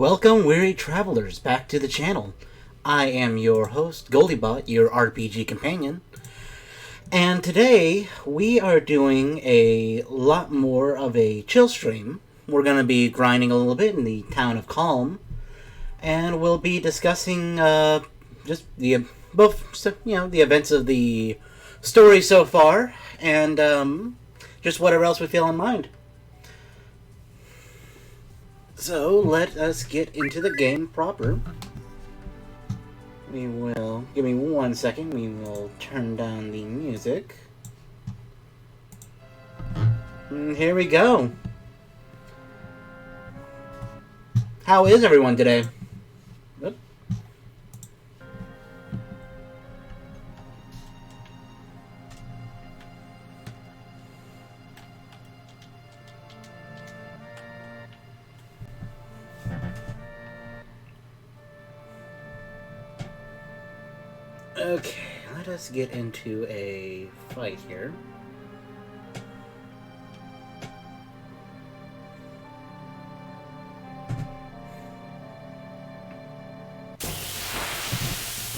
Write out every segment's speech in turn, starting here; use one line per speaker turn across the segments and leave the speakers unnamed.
Welcome, weary travelers, back to the channel. I am your host, Goldiebot, your RPG companion. And today, we are doing a lot more of a chill stream. We're going to be grinding a little bit in the town of Kalm. And we'll be discussing just the the events of the story so far. And just whatever else we feel in mind. So, let us get into the game proper. We will... Give me 1 second. We will turn down the music. And here we go. How is everyone today? Oop. Okay, let us get into a fight here.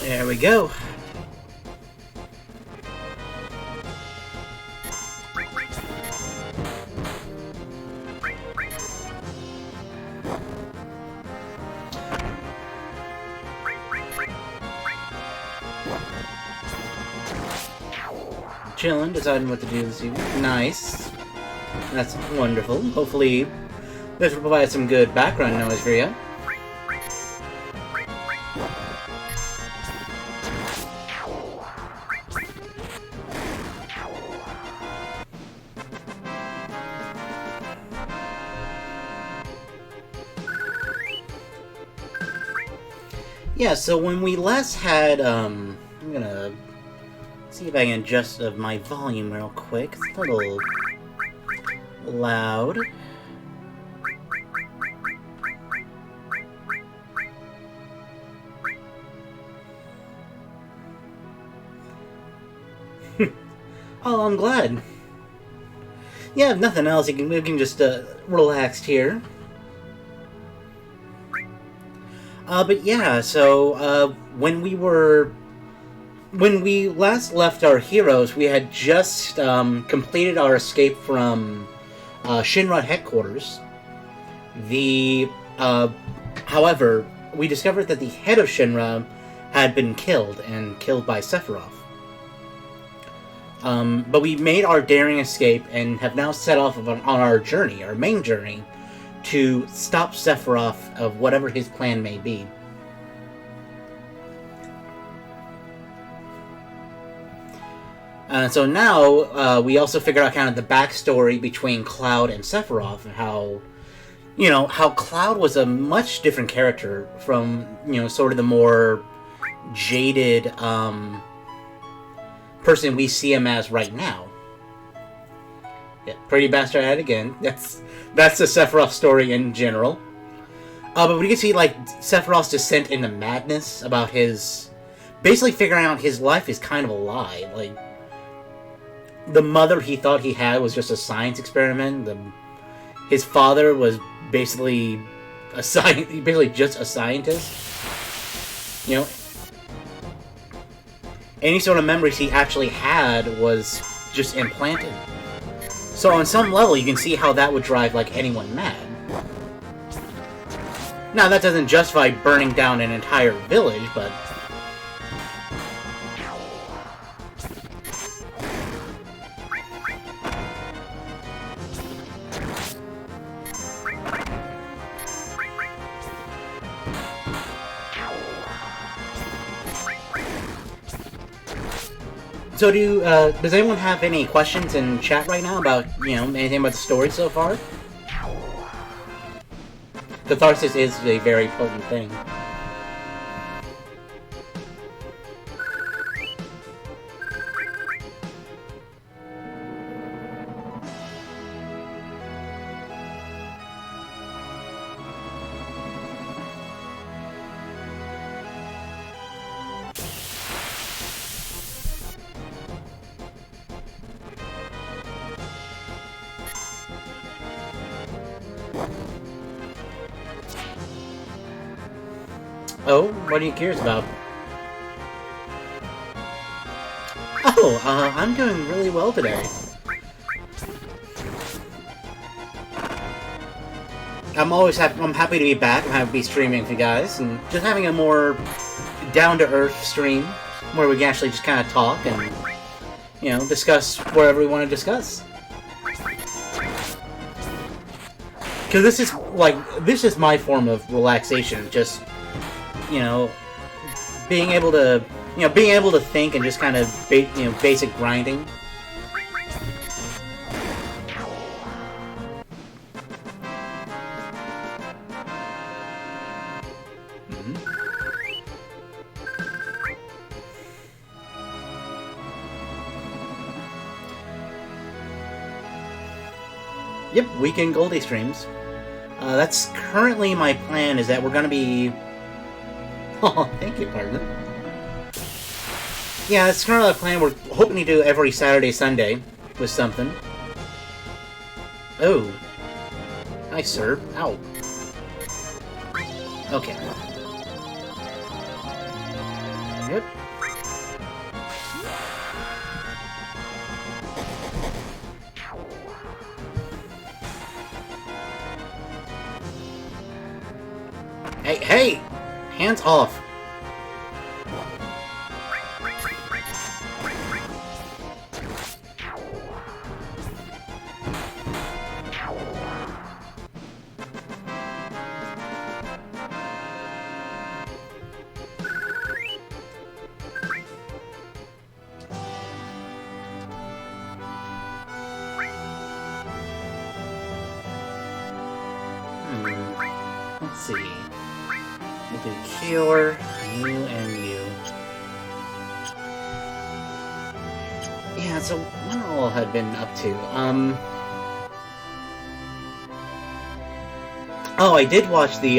There we go. Chilling, deciding what to do this evening. Nice. That's wonderful. Hopefully, this will provide some good background noise for you. Yeah, so when we last had, I'm gonna see if I can adjust my volume real quick. It's a little loud. Oh, I'm glad. Yeah, if nothing else, we can just relax here. But yeah, so when we last left our heroes, we had just completed our escape from Shinra headquarters. However, we discovered that the head of Shinra had been killed by Sephiroth. But we made our daring escape and have now set off on our journey, our main journey, to stop Sephiroth of whatever his plan may be. So now, we also figured out kind of the backstory between Cloud and Sephiroth, and how Cloud was a much different character from, sort of the more jaded, person we see him as right now. Yeah, pretty bastard head again. That's the Sephiroth story in general. But we can see, like, Sephiroth's descent into madness about his... Basically figuring out his life is kind of a lie. Like, the mother he thought he had was just a science experiment. His father was basically just a scientist. Any sort of memories he actually had was just implanted. So on some level, you can see how that would drive, like, anyone mad. Now, that doesn't justify burning down an entire village, but... So does anyone have any questions in chat right now about, anything about the story so far? Catharsis is a very potent thing. Oh, what are you curious about? Oh, I'm doing really well today. I'm happy to be back. I'm happy to be streaming with you guys, and just having a more down-to-earth stream, where we can actually just kind of talk and, you know, discuss whatever we want to discuss. Because this is my form of relaxation, just, you know, being able to think and just kind of, basic grinding. Yep, weekend Goldie streams. That's currently my plan, is that we're gonna be... Oh, thank you, partner. Yeah, it's currently a plan. We're hoping to do every Saturday, Sunday with something. Oh. Nice, sir. Ow. Okay. Yep. Hey, hey! Hands off. Let's see. We'll do Cure, you, and you. Yeah, so what all had been up to? Oh, I did watch the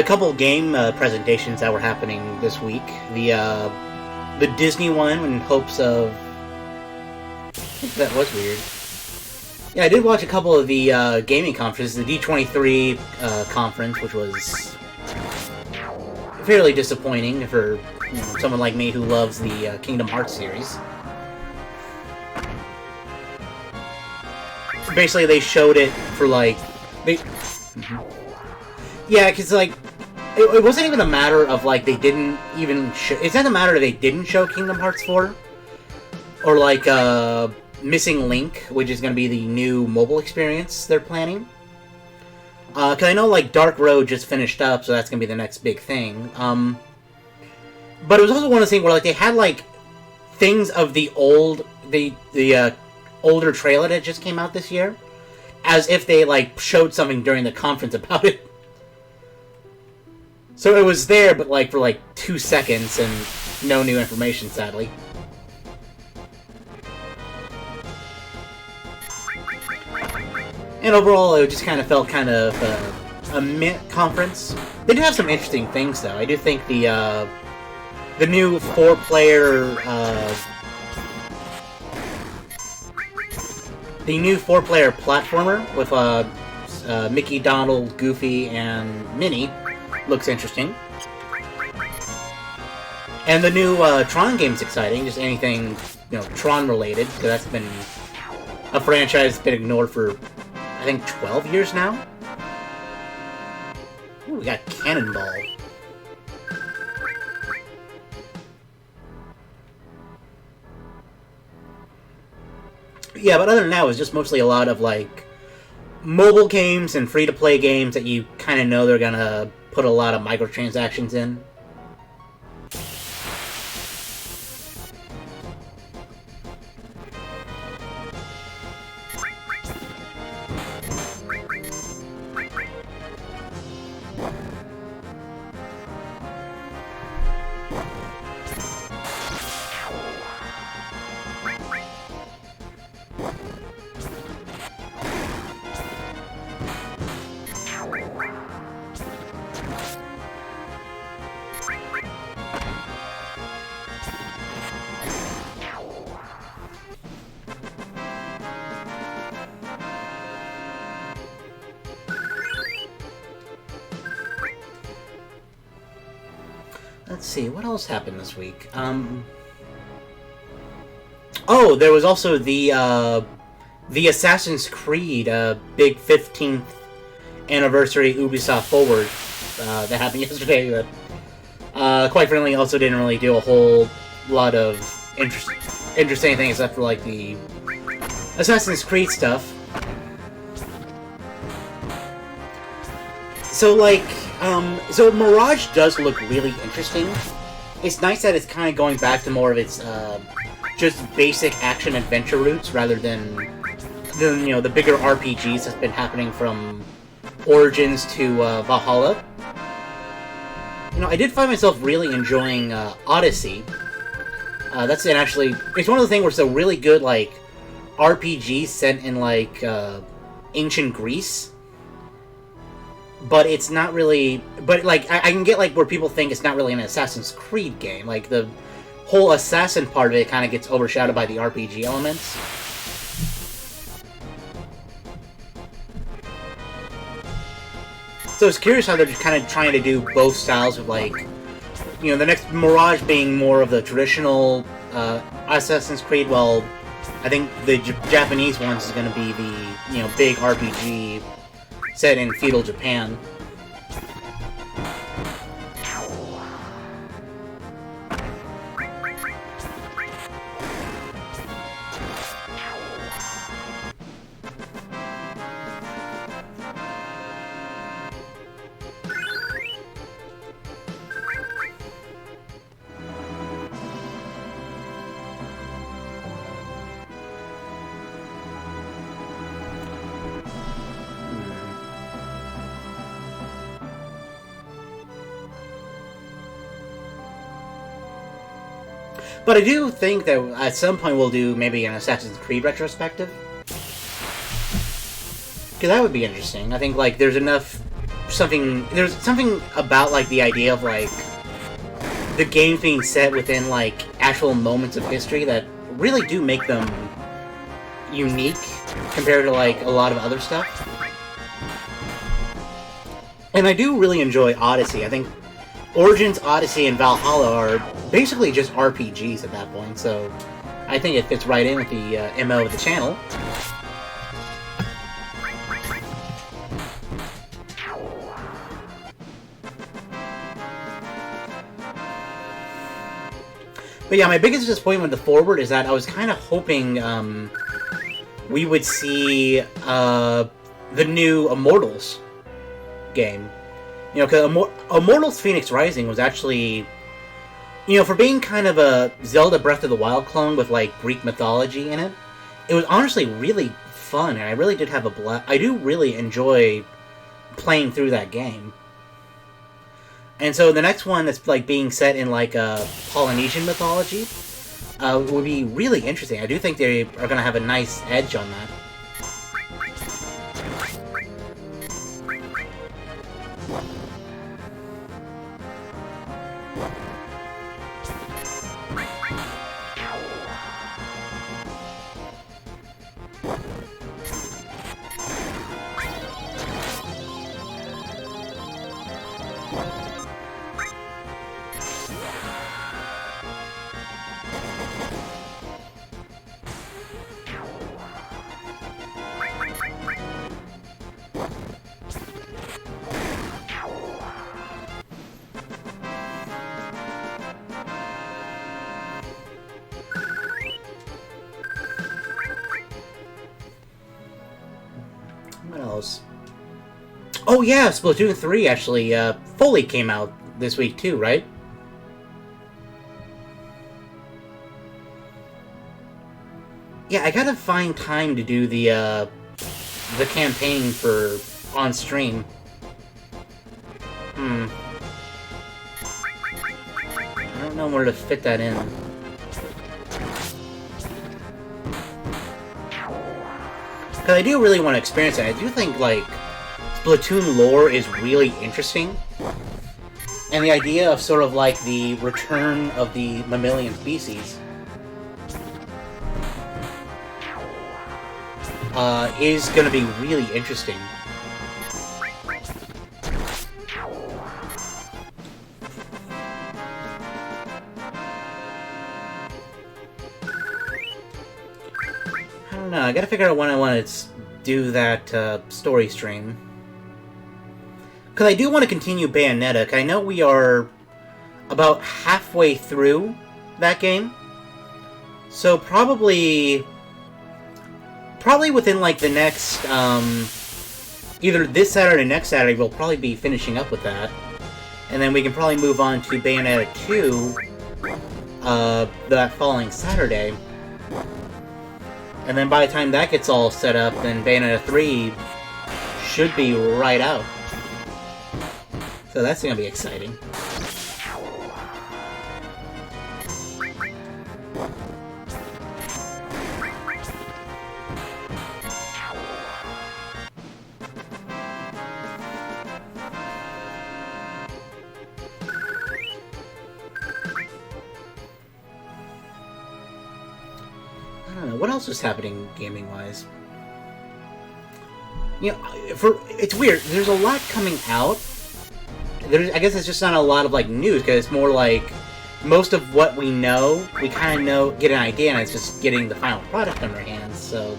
couple game presentations that were happening this week. The Disney one in hopes of... I think that was weird. Yeah, I did watch a couple of the gaming conferences. The D23 conference, which was fairly disappointing for someone like me who loves the Kingdom Hearts series. Basically, they showed it for like... Yeah, because like... It wasn't even a matter of like they didn't even show... It's not a matter that they didn't show Kingdom Hearts 4. Or like Missing Link, which is going to be the new mobile experience they're planning. Because I know like Dark Road just finished up, so that's going to be the next big thing. But it was also one of those things where like they had like things of the old... the older trailer that just came out this year, as if they like showed something during the conference about it. So it was there, but like for like 2 seconds and no new information, sadly. And overall, it just kind of felt kind of a meh conference. They did have some interesting things, though. I do think the new 4-player platformer with Mickey, Donald, Goofy, and Minnie looks interesting. And the new Tron game's exciting. Just anything, Tron related, because that's been a franchise that's been ignored for, I think, 12 years now. Ooh, we got Cannonball. Yeah, but other than that, it was just mostly a lot of, like, mobile games and free-to-play games that you kind of know they're gonna put a lot of microtransactions in. see, what else happened this week? Oh, there was also the Assassin's Creed big 15th anniversary Ubisoft Forward that happened yesterday. But quite frankly, also didn't really do a whole lot of interesting things except for like the Assassin's Creed stuff. So like, so Mirage does look really interesting. It's nice that it's kind of going back to more of its just basic action adventure roots rather than you know the bigger RPGs that's been happening from Origins to Valhalla. You know, I did find myself really enjoying Odyssey. That's it. Actually, it's one of the things where it's a really good like RPG set in like ancient Greece. But it's not really... But, like, I can get, like, where people think it's not really an Assassin's Creed game. Like, the whole assassin part of it kind of gets overshadowed by the RPG elements. So it's curious how they're just kind of trying to do both styles of, like... You know, the next Mirage being more of the traditional Assassin's Creed, while I think the Japanese ones is going to be the, you know, big RPG... set in feudal Japan. But I do think that at some point we'll do maybe an Assassin's Creed retrospective. Because that would be interesting. I think, like, there's something about, like, the idea of, like, the games being set within, like, actual moments of history that really do make them unique compared to, like, a lot of other stuff. And I do really enjoy Odyssey. I think Origins, Odyssey, and Valhalla are basically just RPGs at that point, so I think it fits right in with the MO of the channel. But yeah, my biggest disappointment with the Forward is that I was kind of hoping we would see the new Immortals game. You know, because Immortals Phoenix Rising was actually, you know, for being kind of a Zelda Breath of the Wild clone with, like, Greek mythology in it, it was honestly really fun, and I really did have a blast. I do really enjoy playing through that game. And so the next one that's, like, being set in, like, Polynesian mythology would be really interesting. I do think they are going to have a nice edge on that. What else? Oh yeah, Splatoon 3 actually fully came out this week too, right? Yeah, I gotta find time to do the campaign for on stream. I don't know where to fit that in. Because I do really want to experience it. I do think, like, Splatoon lore is really interesting. And the idea of sort of, like, the return of the mammalian species is going to be really interesting. don't know. I gotta figure out when I want to do that story stream. Because I do want to continue Bayonetta. 'Cause I know we are about halfway through that game. So probably within like the next, either this Saturday or next Saturday, we'll probably be finishing up with that. And then we can probably move on to Bayonetta 2, that following Saturday. And then by the time that gets all set up, then Bayonetta 3 should be right out. So that's gonna be exciting. I don't know, what else is happening gaming-wise? You know, it's weird. There's a lot coming out. I guess it's just not a lot of like news, because it's more like most of what we know, we kind of get an idea, and it's just getting the final product in our hands. So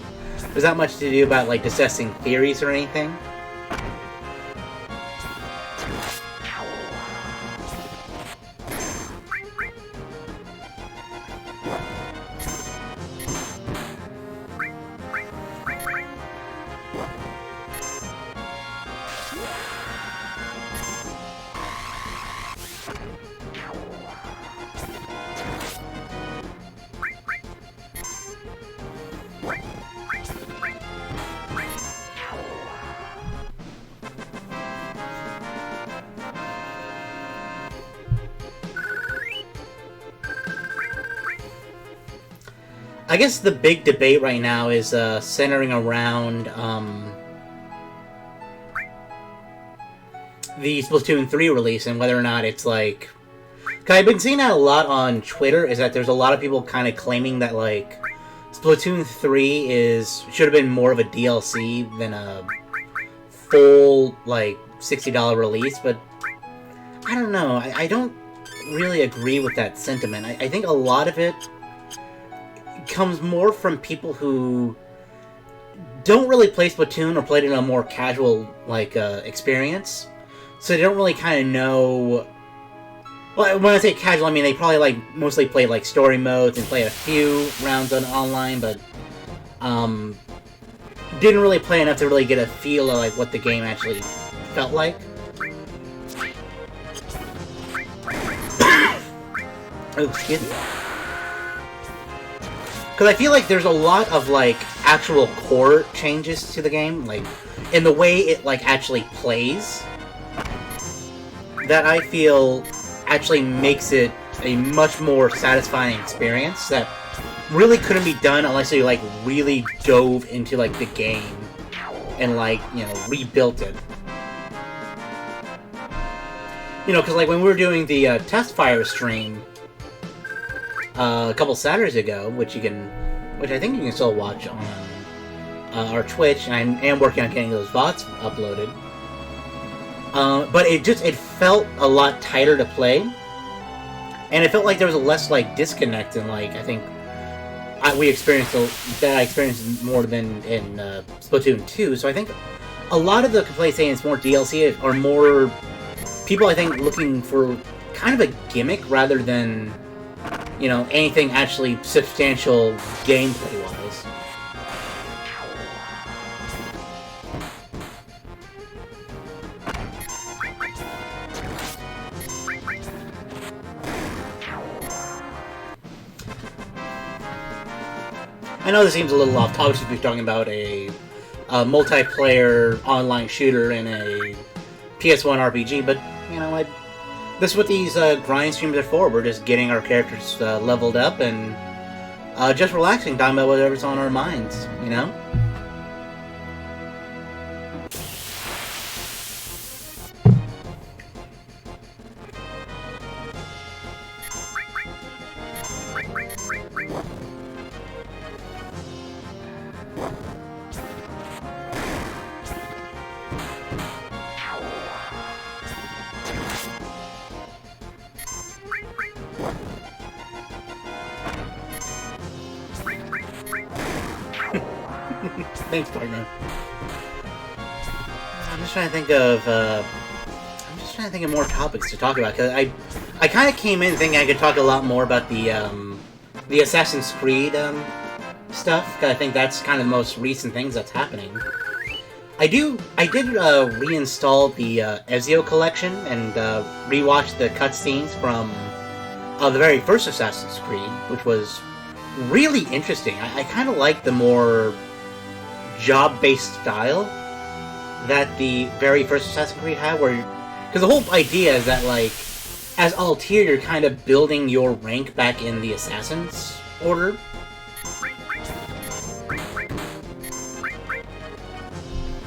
there's not much to do about like discussing theories or anything. I guess the big debate right now is centering around the Splatoon 3 release and whether or not it's like... Cause I've been seeing that a lot on Twitter, is that there's a lot of people kind of claiming that like Splatoon 3 should have been more of a DLC than a full like $60 release, but I don't know. I don't really agree with that sentiment. I think a lot of it comes more from people who don't really play Splatoon or played it in a more casual like experience, so they don't really kind of know. Well, when I say casual, I mean they probably like mostly played like story modes and played a few rounds on online, but didn't really play enough to really get a feel of like what the game actually felt like. Oh, excuse me. Because I feel like there's a lot of, like, actual core changes to the game, like, in the way it, like, actually plays, that I feel actually makes it a much more satisfying experience that really couldn't be done unless you, like, really dove into, like, the game and, like, you know, rebuilt it. You know, because, like, when we were doing the test fire stream a couple Saturdays ago, which I think you can still watch on our Twitch, and I am working on getting those VODs uploaded. But it felt a lot tighter to play, and it felt like there was a less like disconnect, and like I think I experienced more than in Splatoon 2. So I think a lot of the complaints saying it's more DLC are more people I think looking for kind of a gimmick rather than, you know, anything actually substantial gameplay-wise. I know this seems a little off topic if we're talking about a multiplayer online shooter and a PS1 RPG, but, you know, this is what these grind streams are for. We're just getting our characters leveled up and just relaxing, talking about whatever's on our minds, you know? Thanks, partner. I'm just trying to think of. I'm just trying to think of more topics to talk about, because I kind of came in thinking I could talk a lot more about the Assassin's Creed stuff, because I think that's kind of the most recent things that's happening. I did reinstall the Ezio collection and rewatch the cutscenes from the very first Assassin's Creed, which was really interesting. I kind of like the more job-based style that the very first Assassin's Creed had, because the whole idea is that, like, as Altair, you're kind of building your rank back in the Assassin's Order.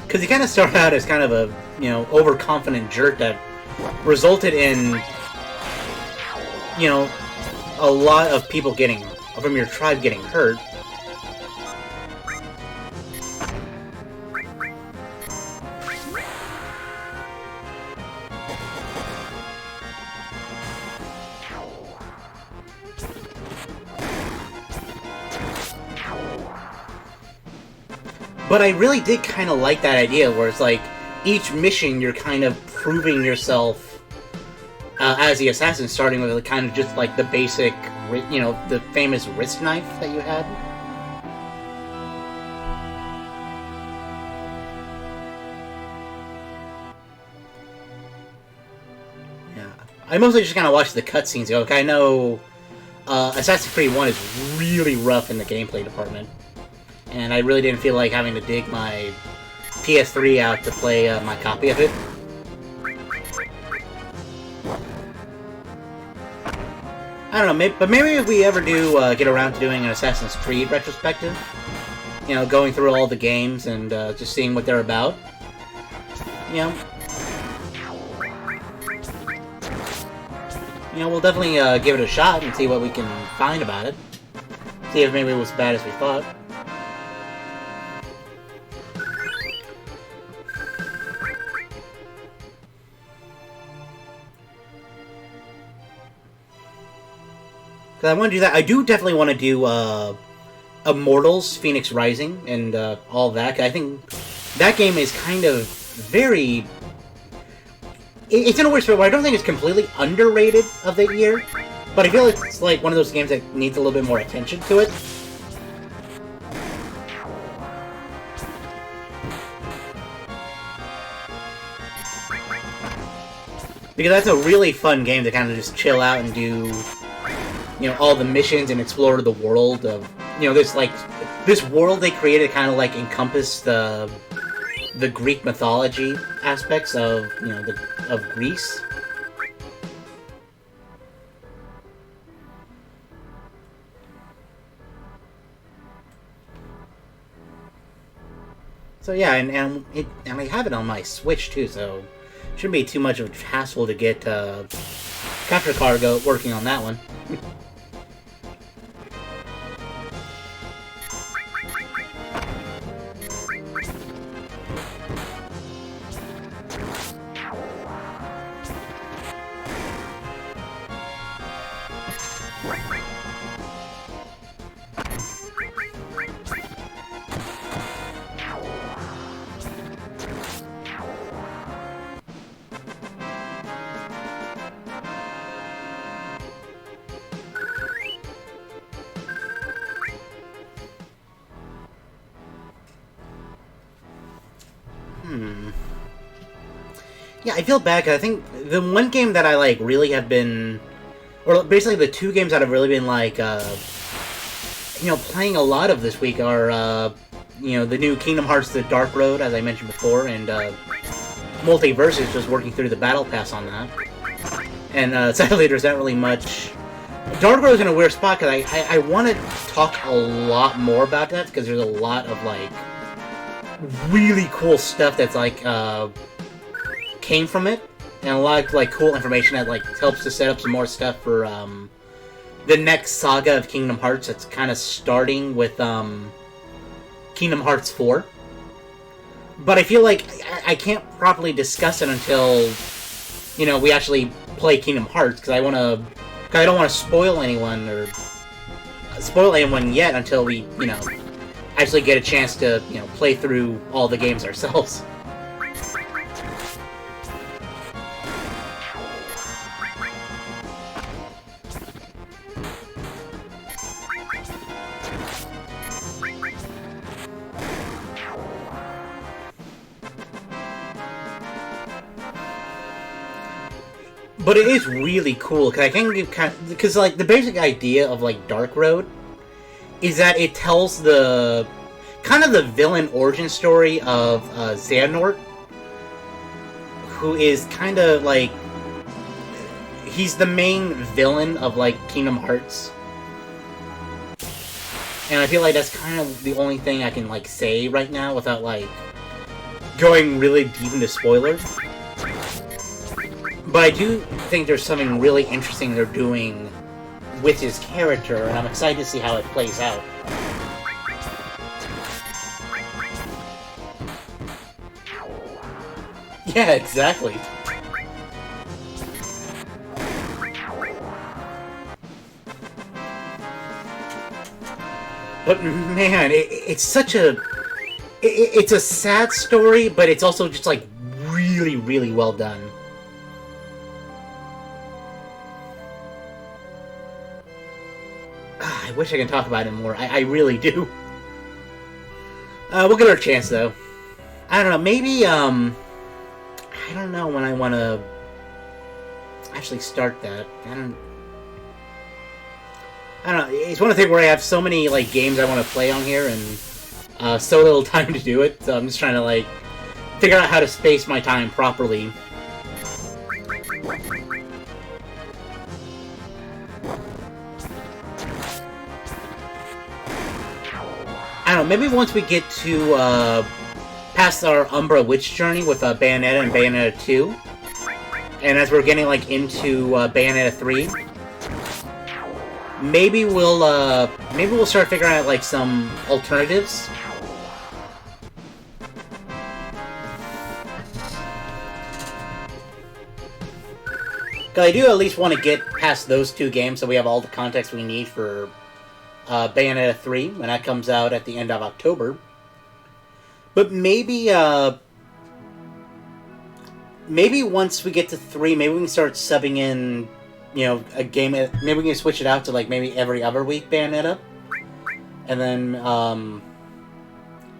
Because you kind of start out as kind of a, overconfident jerk that resulted in, a lot of people from your tribe getting hurt. But I really did kind of like that idea, where it's like, each mission you're kind of proving yourself as the assassin, starting with kind of just like the basic, the famous wrist knife that you had. Yeah. I mostly just kind of watched the cutscenes. I know Assassin's Creed 1 is really rough in the gameplay department. And I really didn't feel like having to dig my PS3 out to play my copy of it. I don't know, but maybe if we ever do get around to doing an Assassin's Creed retrospective, going through all the games and just seeing what they're about, we'll definitely give it a shot and see what we can find about it. See if maybe it was as bad as we thought. Because I want to do that. I do definitely want to do Immortals, Phoenix Rising, and all that. I think that game is kind of very... It's in a weird spot where I don't think it's completely underrated of the year, but I feel like it's like one of those games that needs a little bit more attention to it. Because that's a really fun game to kind of just chill out and do, all the missions and explore the world of, this world they created kind of like encompass the Greek mythology aspects of, of Greece. So yeah, and I have it on my Switch too, so shouldn't be too much of a hassle to get Capture Cargo working on that one. Yeah, I feel bad, because I think the one game that I, really have been... Or basically the two games that I've really been, playing a lot of this week are, the new Kingdom Hearts The Dark Road, as I mentioned before, and Multiversus, just working through the Battle Pass on that. And sadly, there's not really much... Dark Road's in a weird spot, because I want to talk a lot more about that, because there's a lot of, really cool stuff that's, came from it, and a lot of cool information that helps to set up some more stuff for the next saga of Kingdom Hearts. That's kind of starting with Kingdom Hearts 4. But I feel like I can't properly discuss it until we actually play Kingdom Hearts, because I don't want to spoil anyone yet until we actually get a chance to, you know, play through all the games ourselves. But it is really cool, because I can give because like the basic idea of like Dark Road is that it tells the kind of the villain origin story of Xehanort, who is kind of like he's the main villain of like Kingdom Hearts, and I feel like that's kind of the only thing I can like say right now without like going really deep into spoilers. But I do think there's something really interesting they're doing with his character, and I'm excited to see how it plays out. Yeah, exactly. But man, it's such a... It's a sad story, but it's also just like really, really well done. I wish I could talk about it more. I really do. We'll give her a chance, though. I don't know, maybe, I don't know when I want to actually start that. I don't know, it's one of the things where I have so many, like, games I want to play on here, and so little time to do it, so I'm just trying to, like, figure out how to space my time properly. I don't know, maybe once we get to, past our Umbra Witch journey with, Bayonetta and Bayonetta 2, and as we're getting, like, into, Bayonetta 3, maybe we'll start figuring out, like, some alternatives. Because I do at least want to get past those two games so we have all the context we need for Bayonetta 3 when that comes out at the end of October. But maybe maybe once we get to 3, maybe we can start subbing in, you know, a game. Maybe we can switch it out to like maybe every other week Bayonetta, and then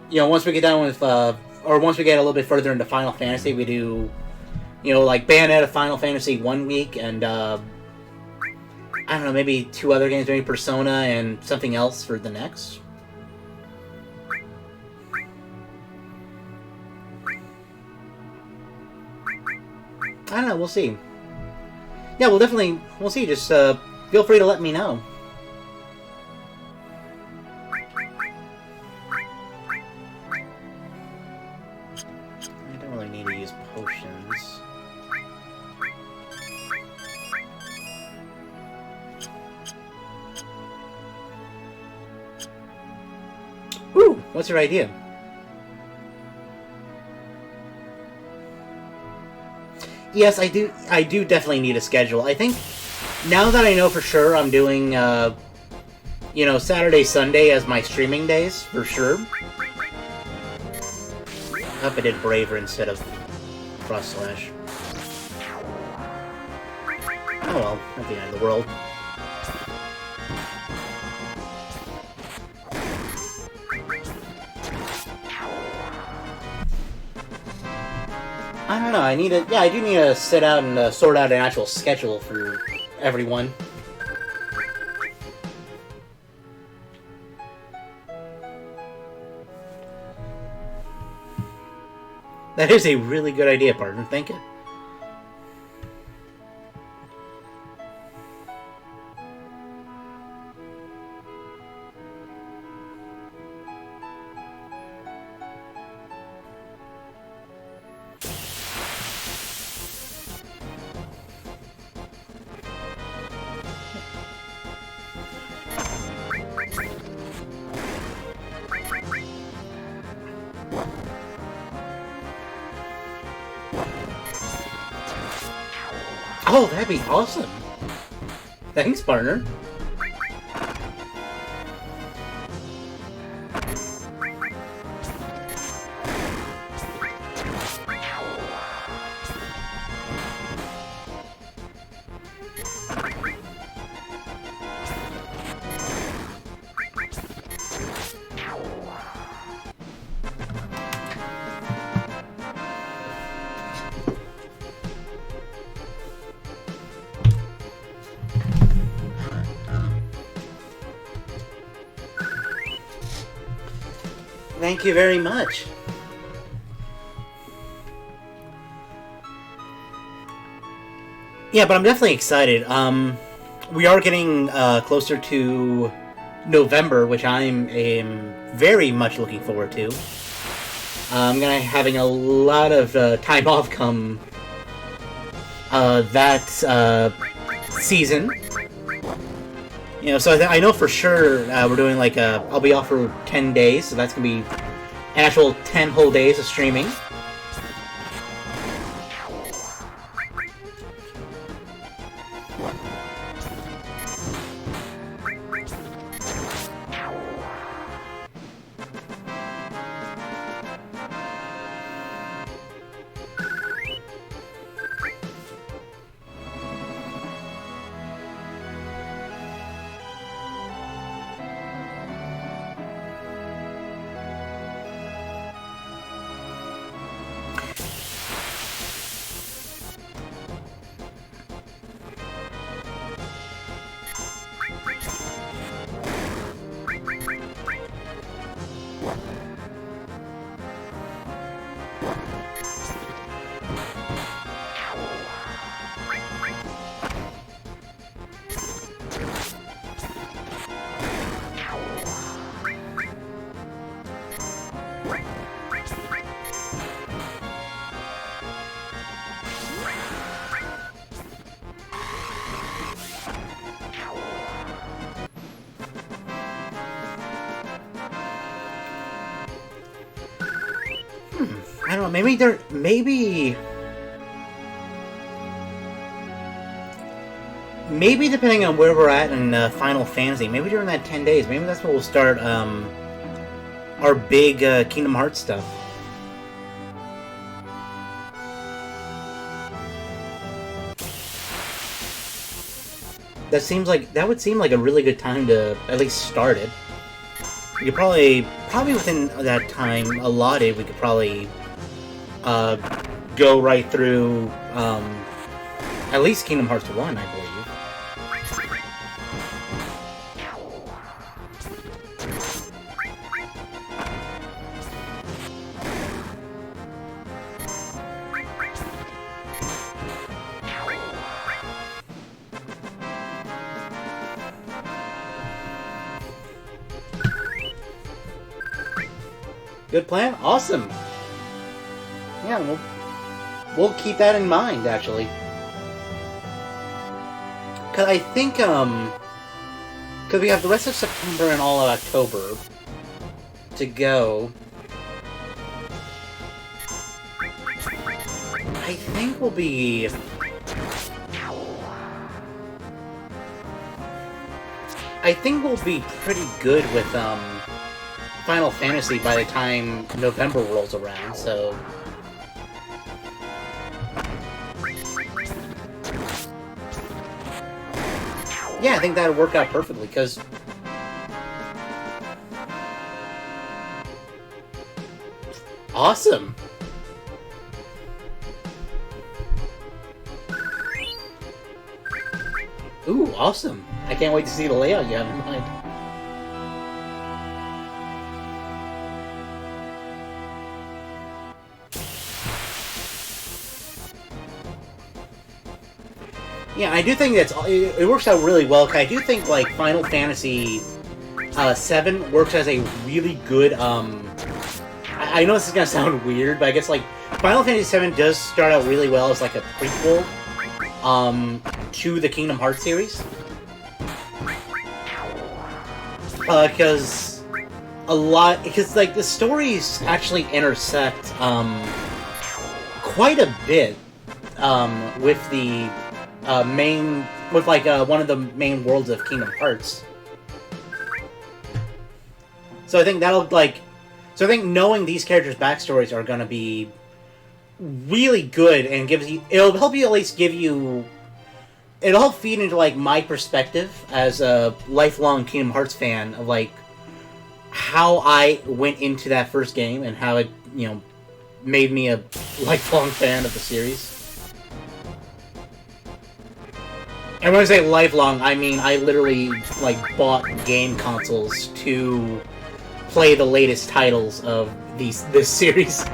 you know, once we get done with or once we get a little bit further into Final Fantasy, we do, you know, like Bayonetta, Final Fantasy 1 week, and I don't know, maybe 2 other games, maybe Persona and something else for the next. I don't know, we'll see. Yeah, we'll see, just feel free to let me know. I don't really need to use potions. Woo! What's your idea? Yes, I do definitely need a schedule. I think, now that I know for sure I'm doing, you know, Saturday, Sunday as my streaming days, for sure. I hope I did Braver instead of Cross Slash. Oh well, not the end of the world. I don't know, I do need to sit out and sort out an actual schedule for everyone. That is a really good idea, partner. Thank you. Oh, that'd be awesome. Thanks, partner. Thank you very much. Yeah, but I'm definitely excited. We are getting closer to November, which am very much looking forward to. I'm gonna having a lot of time off come that season. You know, so I know for sure we're doing like I'll be off for 10 days, so that's gonna be an actual 10 whole days of streaming. I don't know, maybe depending on where we're at in Final Fantasy, maybe during that 10 days, maybe that's when we'll start our big Kingdom Hearts stuff. That would seem like a really good time to at least start it. We could probably within that time allotted, we could probably go right through at least Kingdom Hearts 1, I believe. Good plan? Awesome! Yeah, we'll keep that in mind, actually. Because I think, because we have the rest of September and all of October to go. I think we'll be... I think we'll be pretty good with, Final Fantasy by the time November rolls around, so... Yeah, I think that would work out perfectly, because... Awesome! Ooh, awesome! I can't wait to see the layout you have in mind. Yeah, I do think it works out really well. Cause I do think like Final Fantasy VII works as a really good. I know this is gonna sound weird, but I guess like Final Fantasy VII does start out really well as like a prequel to the Kingdom Hearts series. Because like the stories actually intersect quite a bit with the one of the main worlds of Kingdom Hearts. So I think I think knowing these characters' backstories are gonna be really good and it'll help you at least it'll help feed into like my perspective as a lifelong Kingdom Hearts fan of like how I went into that first game and how it, made me a lifelong fan of the series. And when I say lifelong, I mean I literally, like, bought game consoles to play the latest titles of this series.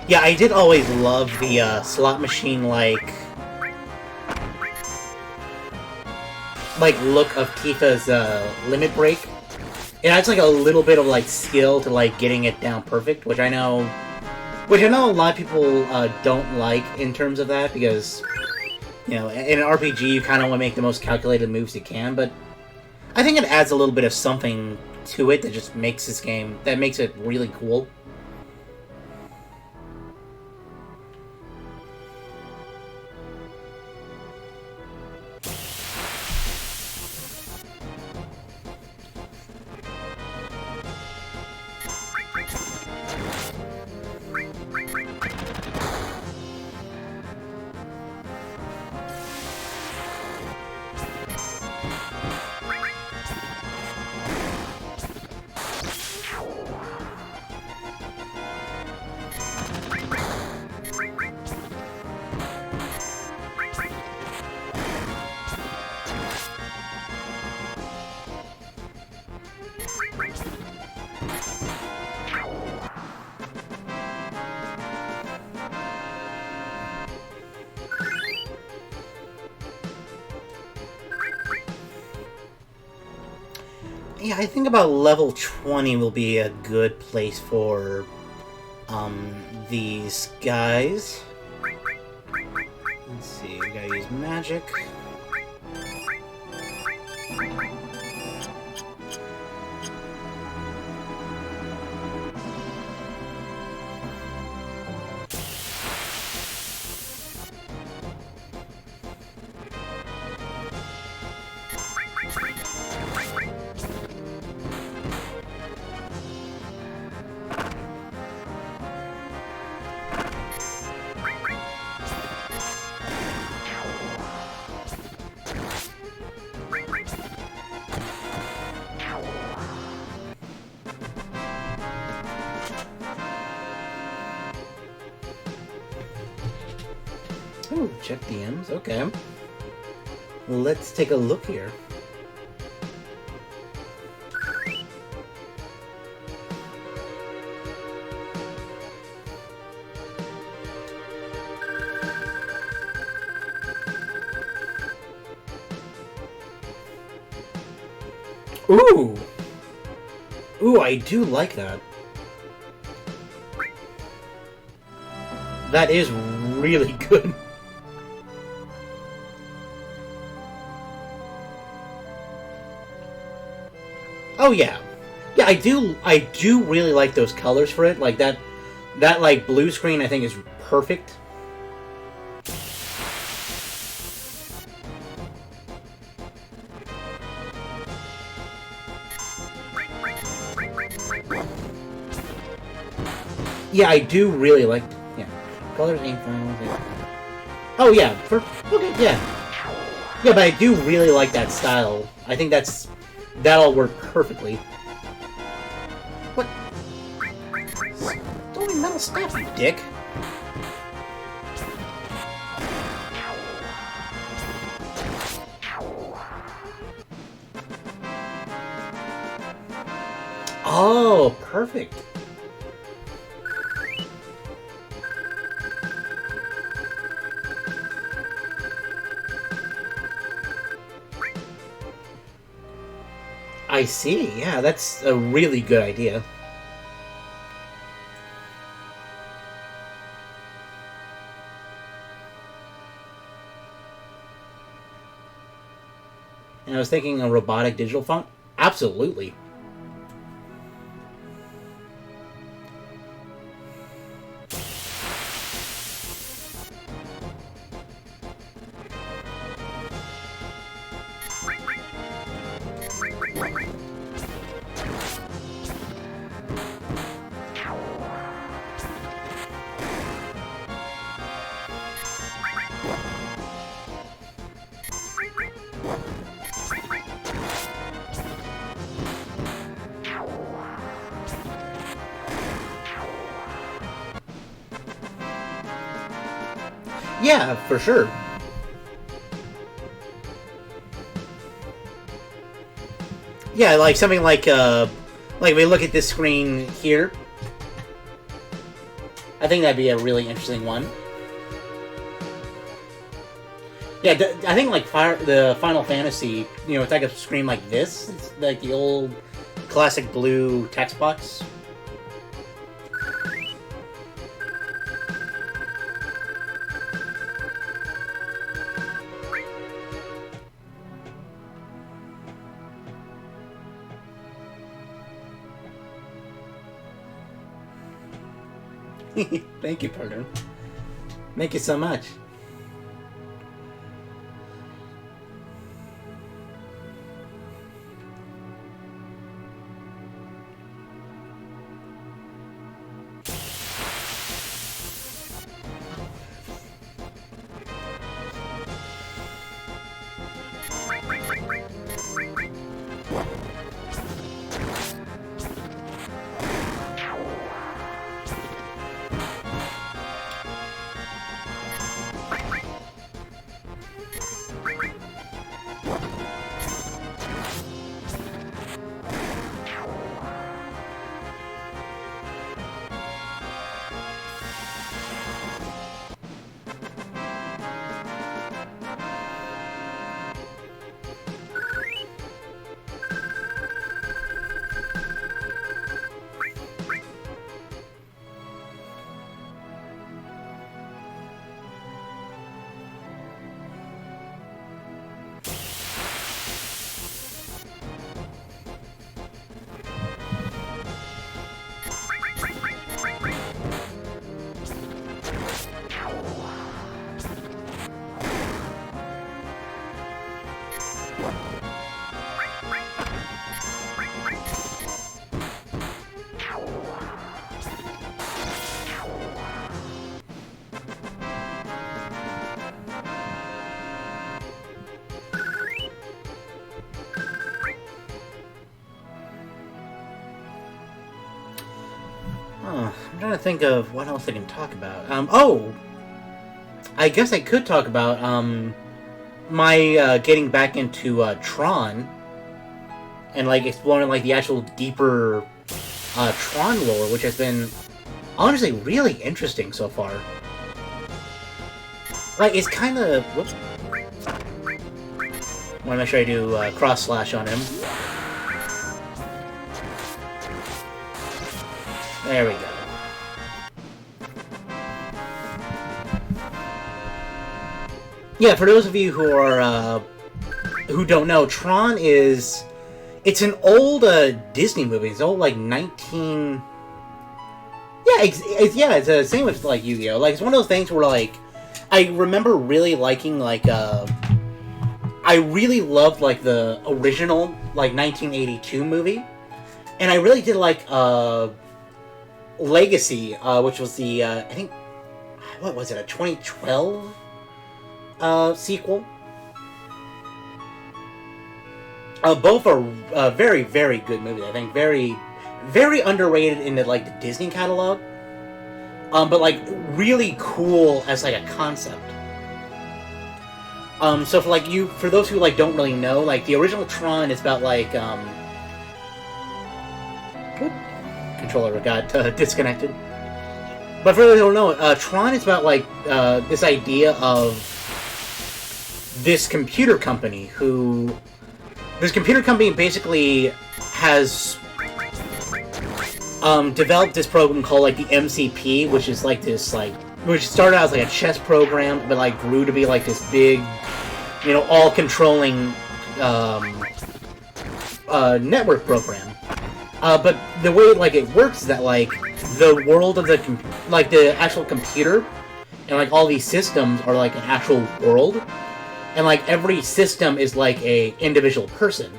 Yeah, I did always love the slot machine like look of Tifa's limit break. It adds like a little bit of like skill to like getting it down perfect, which I know a lot of people don't like in terms of that, because you know, in an RPG you kind of want to make the most calculated moves you can, but I think it adds a little bit of something to it that just makes this game, that makes it really cool. Yeah, I think about level 20 will be a good place for these guys. Let's see, we gotta use magic. Ooh, check DMs, okay. Let's take a look here. Ooh! Ooh, I do like that. That is really good. Oh yeah. Yeah, I do really like those colors for it. Like that like blue screen I think is perfect. Yeah, I do really like, yeah. Colors ain't fine. Oh yeah, okay, yeah. Yeah, but I do really like that style. I think that'll work perfectly. What? Throwing metal staff, you dick. Oh, perfect. I see. Yeah, that's a really good idea. And I was thinking a robotic digital font. Absolutely. Yeah, for sure. Yeah, like something like we look at this screen here. I think that'd be a really interesting one. Yeah, I think like the Final Fantasy, you know, it's like a screen like this. It's like the old classic blue text box. Thank you, partner. Thank you so much. Oh, I'm trying to think of what else I can talk about. Oh, I guess I could talk about my getting back into Tron and like exploring like the actual deeper Tron lore, which has been honestly really interesting so far. Like it's kind of whoops. Want to make sure I do cross slash on him. There we go. Yeah, for those of you who are who don't know, Tron is it's an old Disney movie. It's old like 19. Yeah, it's the same with like Yu-Gi-Oh. Like it's one of those things where like I remember really liking like I really loved like the original like 1982 movie, and I really did like Legacy, which was the I think what was it, a 2012 sequel. Both are very, very good movies. I think very, very underrated in the like the Disney catalog. But like really cool as like a concept. So for those who like don't really know, like the original Tron is about like controller got disconnected. But for those who don't know, Tron is about like this idea of this computer company basically has developed this program called like the MCP, which is like this which started out as like a chess program, but like grew to be like this big, all-controlling network program. But the way like it works is that like the world of the actual computer and like all these systems are like an actual world, and like every system is like a individual person.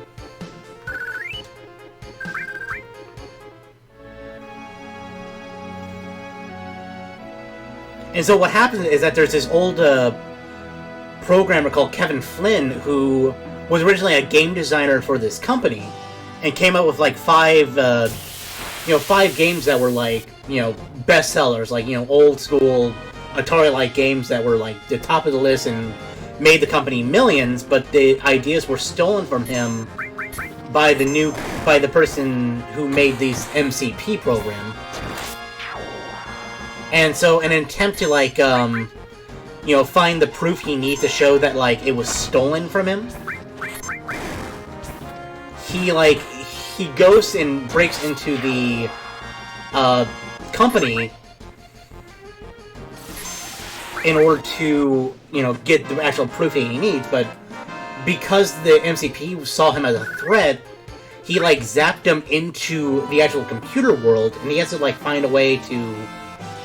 And so what happens is that there's this old programmer called Kevin Flynn who was originally a game designer for this company and came up with like five games that were like, bestsellers, like, old school Atari-like games that were like the top of the list and made the company millions, but the ideas were stolen from him by the person who made these MCP program. And so, in an attempt to, like, find the proof he needs to show that, like, it was stolen from him, he goes and breaks into the, company in order to, get the actual proof he needs, but because the MCP saw him as a threat, he, like, zapped him into the actual computer world, and he has to, like, find a way to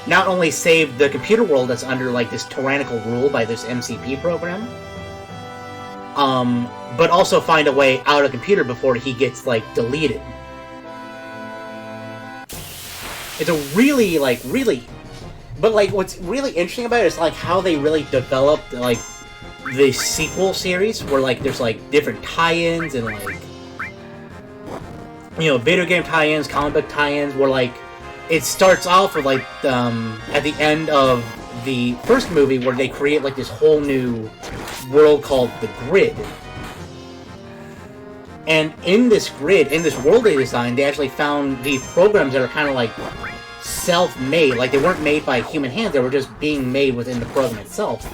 not only save the computer world that's under, like, this tyrannical rule by this MCP program, but also find a way out of the computer before he gets, like, deleted. It's a really, but, like, what's really interesting about it is, like, how they really developed, like, the sequel series, where, like, there's, like, different tie-ins and, like, video game tie-ins, comic book tie-ins, where, like, it starts off with, like, at the end of the first movie, where they create, like, this whole new world called the Grid. And in this grid, in this world they designed, they actually found these programs that are kind of, like, self-made. Like, they weren't made by human hands, they were just being made within the program itself.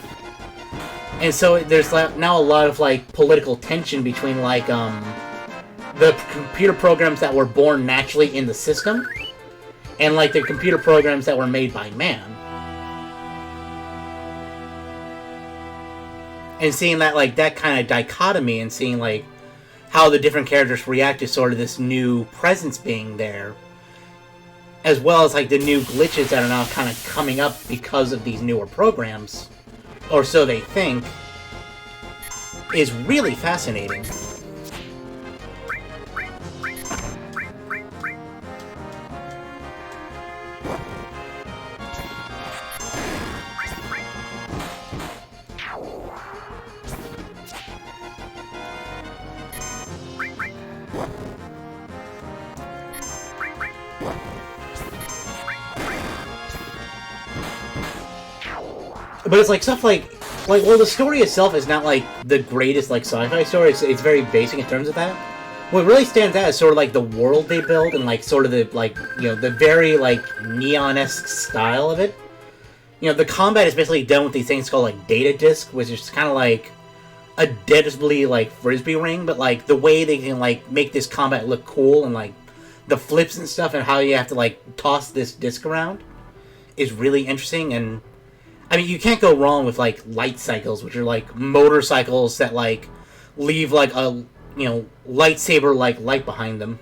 And so there's now a lot of, like, political tension between, like, the computer programs that were born naturally in the system, and, like, the computer programs that were made by man. And seeing that, like, that kind of dichotomy, and seeing, like, how the different characters react to sort of this new presence being there, as well as, like, the new glitches that are now kind of coming up because of these newer programs, or so they think, is really fascinating. But it's like stuff like, well, the story itself is not like the greatest like sci-fi story. It's very basic in terms of that. What really stands out is sort of like the world they build and like sort of the like the very like neon-esque style of it. The combat is basically done with these things called like data disk, which is kind of like a deadly like frisbee ring, but like the way they can like make this combat look cool and like the flips and stuff and how you have to like toss this disc around is really interesting. And I mean, you can't go wrong with, like, light cycles, which are, like, motorcycles that, like, leave, like, a, lightsaber, like, light behind them.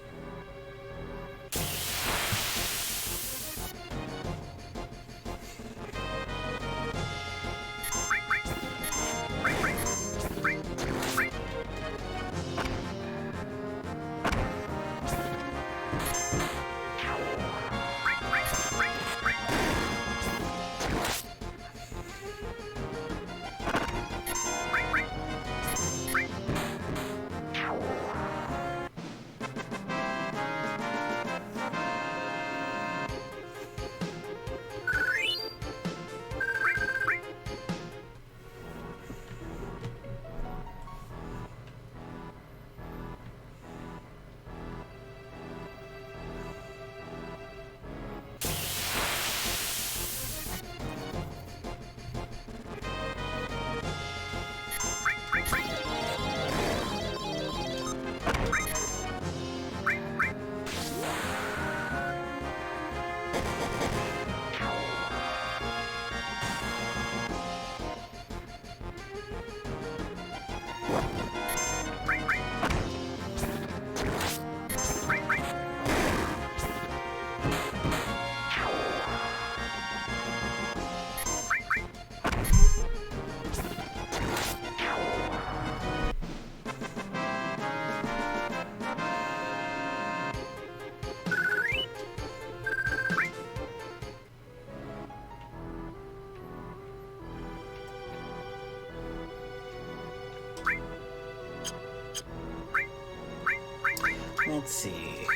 Let's see.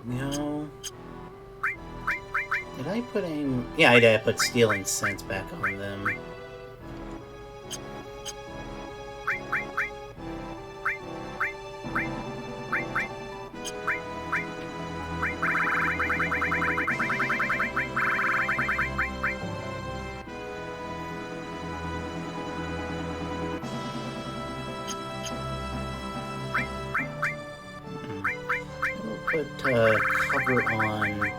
There we go. Did I put aim? Yeah, I did. I put steel and sense back on them. We'll put cover on.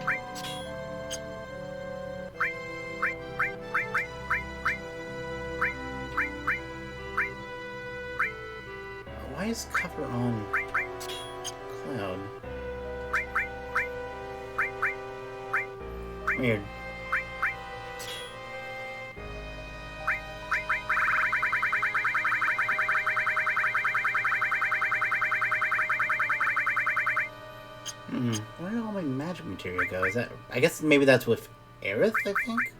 Why is cover on Cloud? Weird. Where did all my magic material go? Is that... I guess maybe that's with Aerith, I think?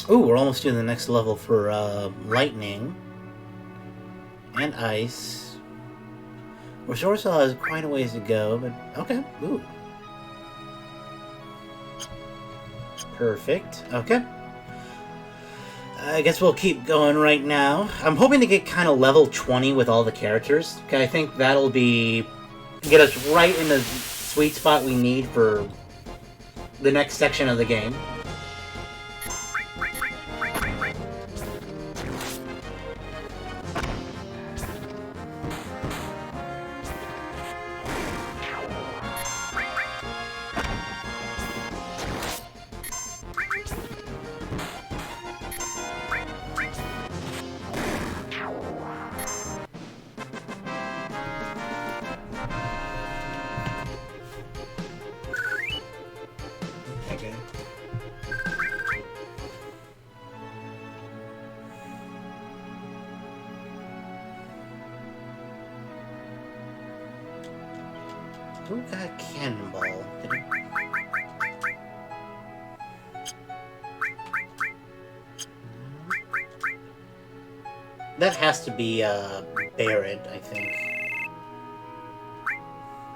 Ooh, we're almost doing the next level for lightning and ice. Restore still has quite a ways to go, but okay. Ooh. Perfect. Okay. I guess we'll keep going right now. I'm hoping to get kind of level 20 with all the characters. Okay, I think that'll get us right in the sweet spot we need for the next section of the game. Who got Cannonball? That has to be Barrett, I think.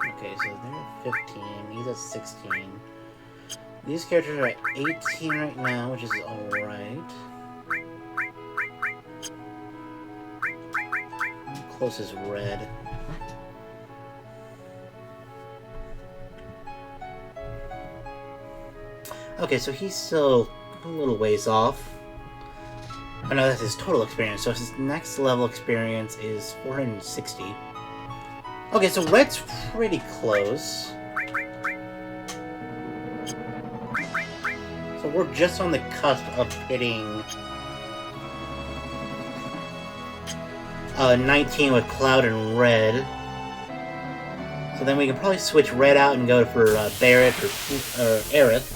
Okay, so they're at 15, he's at 16. These characters are at 18 right now, which is alright. How close is Red? Okay, so he's still a little ways off. Oh no, that's his total experience. So his next level experience is 460. Okay, so Red's pretty close. So we're just on the cusp of hitting 19 with Cloud and Red. So then we can probably switch Red out and go for Barrett or Aerith.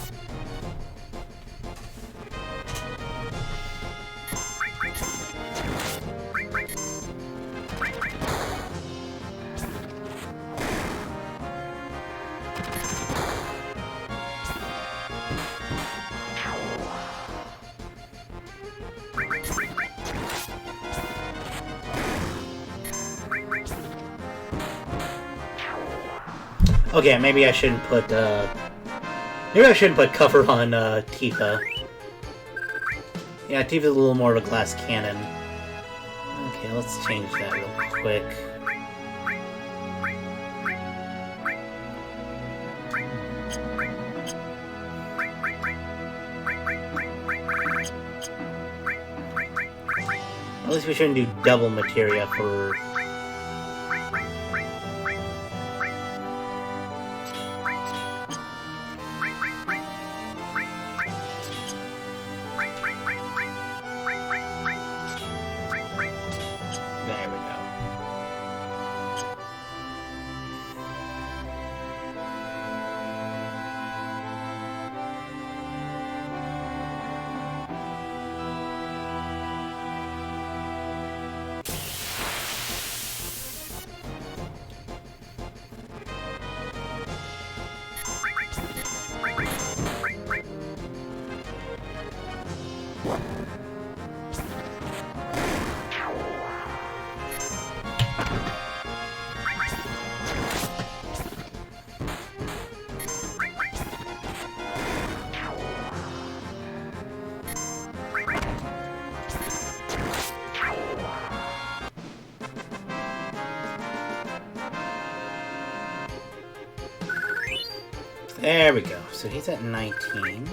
Okay, maybe I shouldn't put cover on Tifa. Yeah, Tifa's a little more of a glass cannon. Okay, let's change that real quick. At least we shouldn't do double materia for... There we go. There we go. So he's at 19.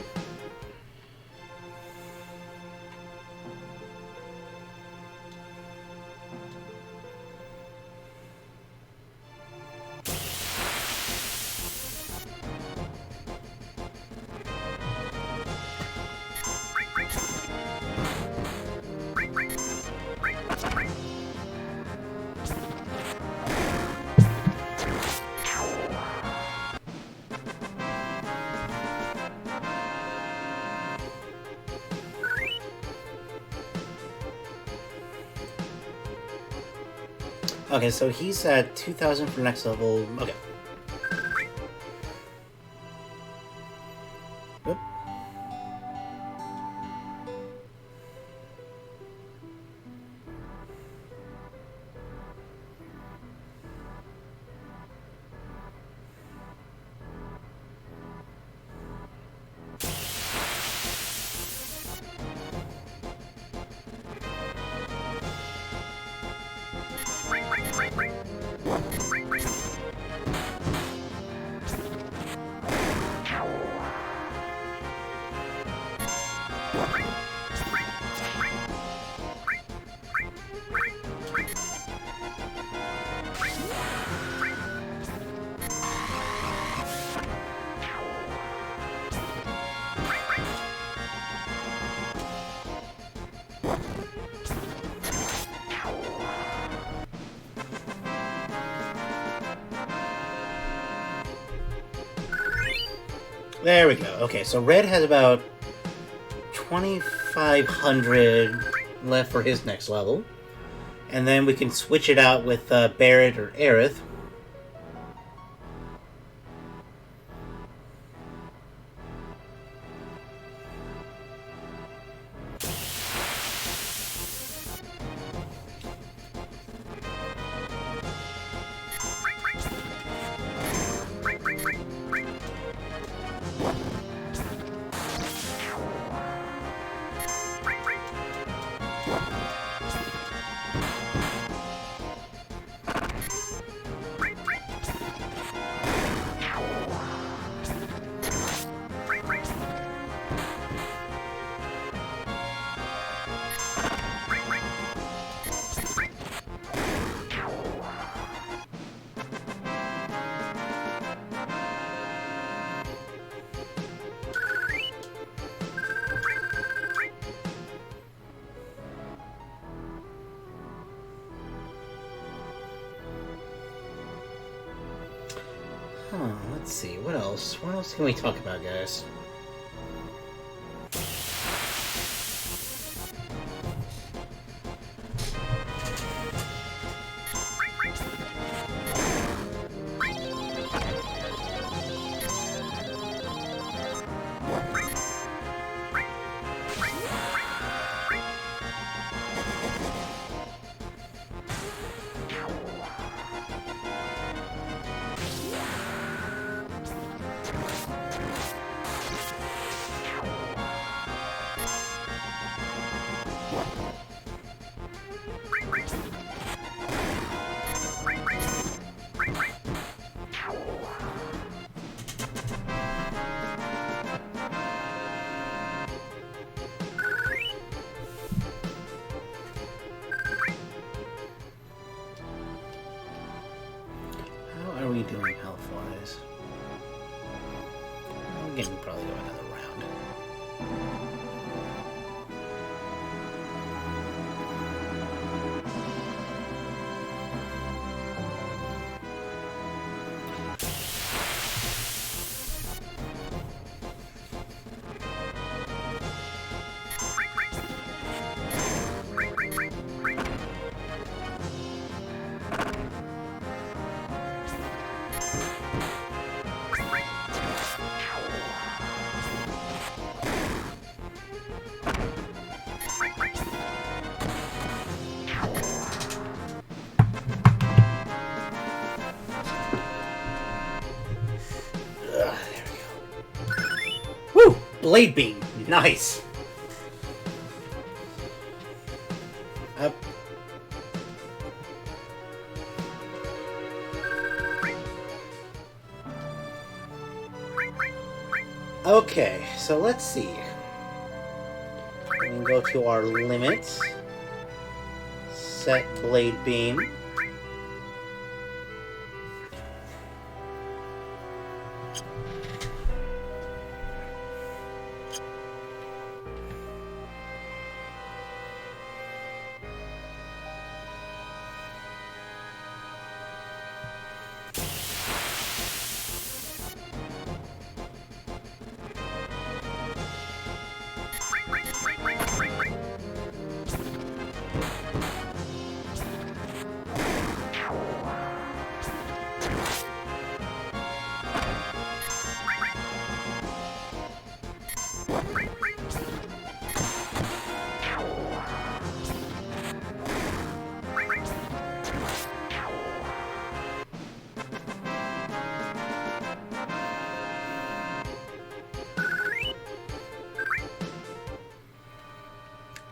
Okay, so he's at 2,000 for next level. Okay. Whoop. There we go. Okay, so Red has about 2,500 left for his next level. And then we can switch it out with Barrett or Aerith. Let's see, what else? What else can we talk about, guys? How are we doing health-wise? We can probably go another round. Woo! Blade Beam. Nice. Up. Okay, so let's see. We can go to our limits. Set blade beam.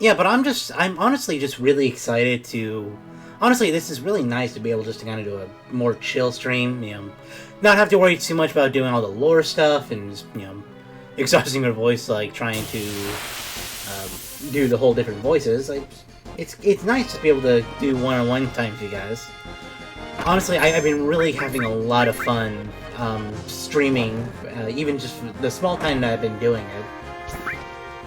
Yeah, but I'm honestly just really excited to... Honestly, this is really nice to be able just to kind of do a more chill stream, not have to worry too much about doing all the lore stuff and, just, exhausting your voice, like, trying to do the whole different voices. Like, it's nice to be able to do one-on-one time with you guys. Honestly, I've been really having a lot of fun streaming, even just the small time that I've been doing it.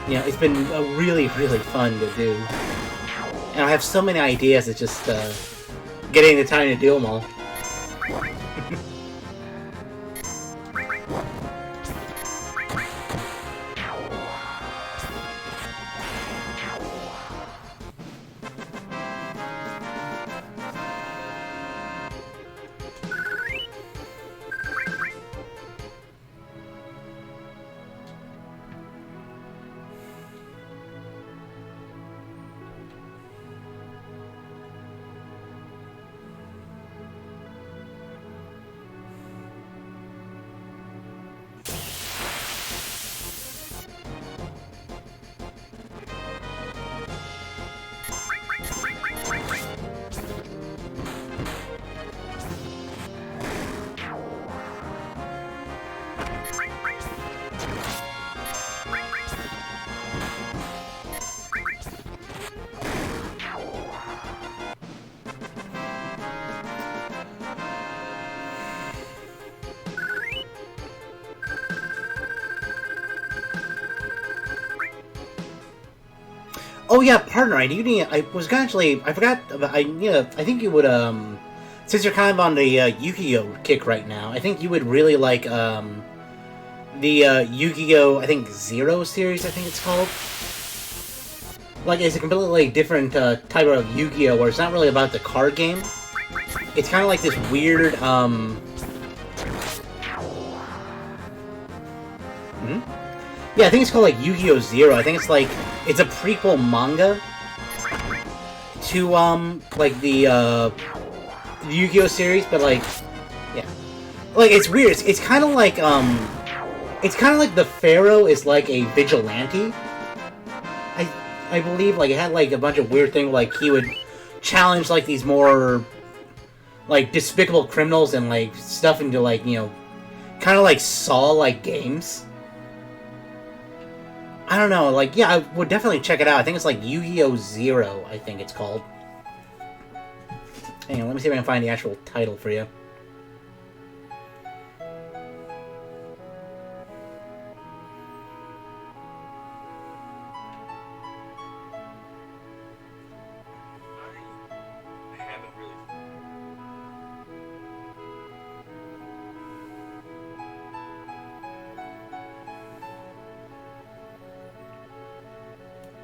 It's been really, really fun to do. And I have so many ideas, it's just getting the time to do them all. Oh yeah, partner, I forgot about, I think you would, since you're kind of on the Yu-Gi-Oh kick right now, I think you would really like, the Yu-Gi-Oh, I think, Zero series, I think it's called. Like, it's a completely different type of Yu-Gi-Oh, where it's not really about the card game. It's kind of like this weird, Yeah, I think it's called, like, Yu-Gi-Oh! Zero. I think it's, like, it's a prequel manga to, like, the Yu-Gi-Oh! Series, but, like, yeah. Like, it's weird. It's kind of like, the Pharaoh is, like, a vigilante. I believe, like, it had, like, a bunch of weird things, like, he would challenge, like, these more, like, despicable criminals and, like, stuff into, like, kind of like Saw-like games. I don't know, like, yeah, I would definitely check it out. I think it's like Yu-Gi-Oh! Zero, I think it's called. Hang on, let me see if I can find the actual title for you.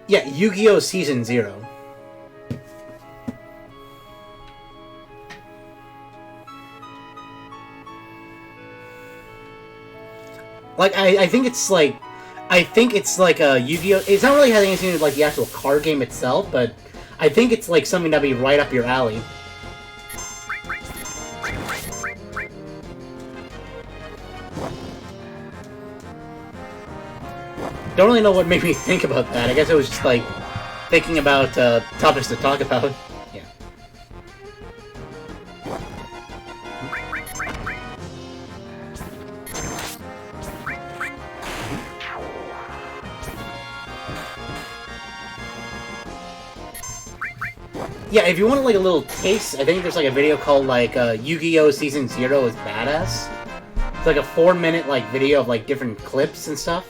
Yeah, Yu-Gi-Oh! Season 0. Like, I think it's like... I think it's like a Yu-Gi-Oh! It's not really having anything to do with like the actual card game itself, but I think it's like something that'd be right up your alley. Don't really know what made me think about that. I guess it was just like thinking about topics to talk about. Yeah. Yeah, if you want like a little taste, I think there's like a video called like Yu-Gi-Oh! Season 0 is Badass. It's like a 4-minute like video of like different clips and stuff.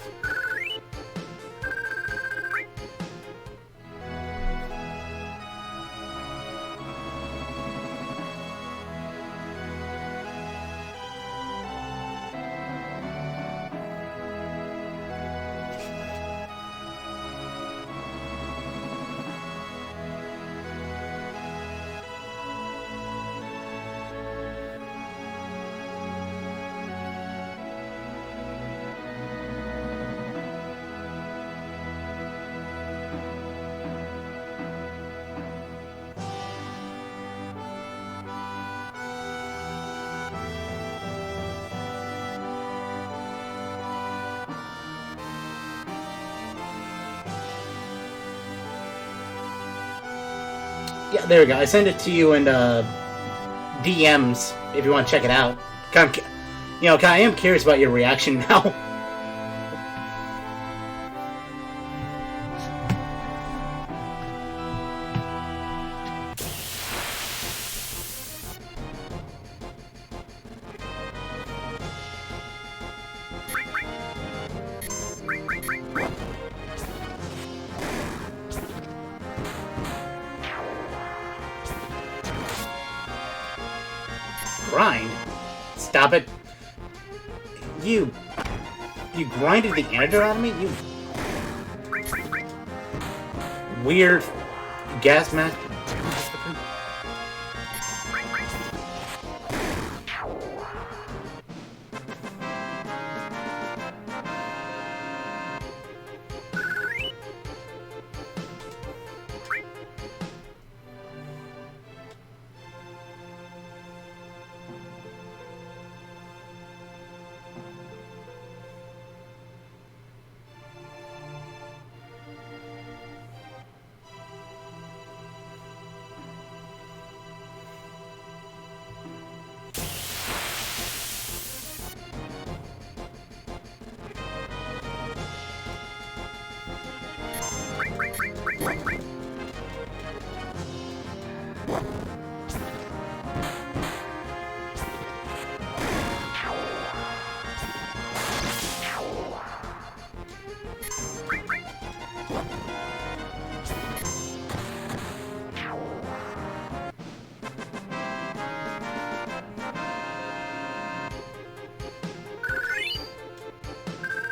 Yeah, there we go. I sent it to you in DMs if you want to check it out. I am curious about your reaction now. Grind? Stop it. You grinded the antidote out of me? You weird gas mask.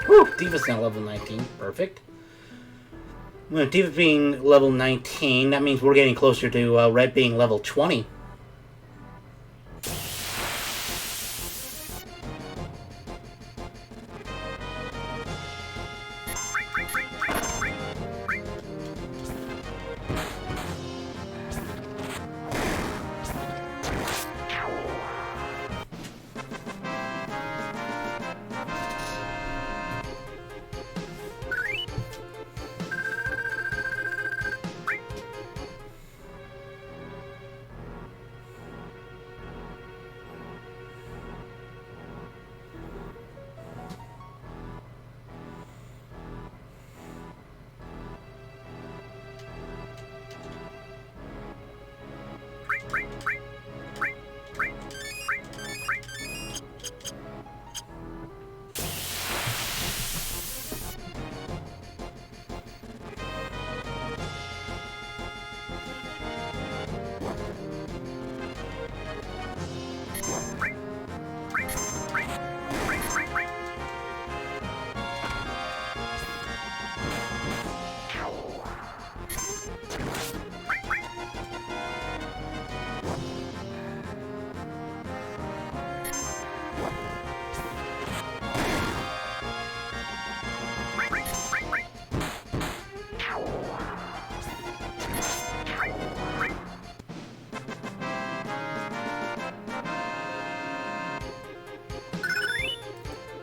Whew, Diva's now level 19. Perfect. Well, Diva being level 19, that means we're getting closer to Red being level 20.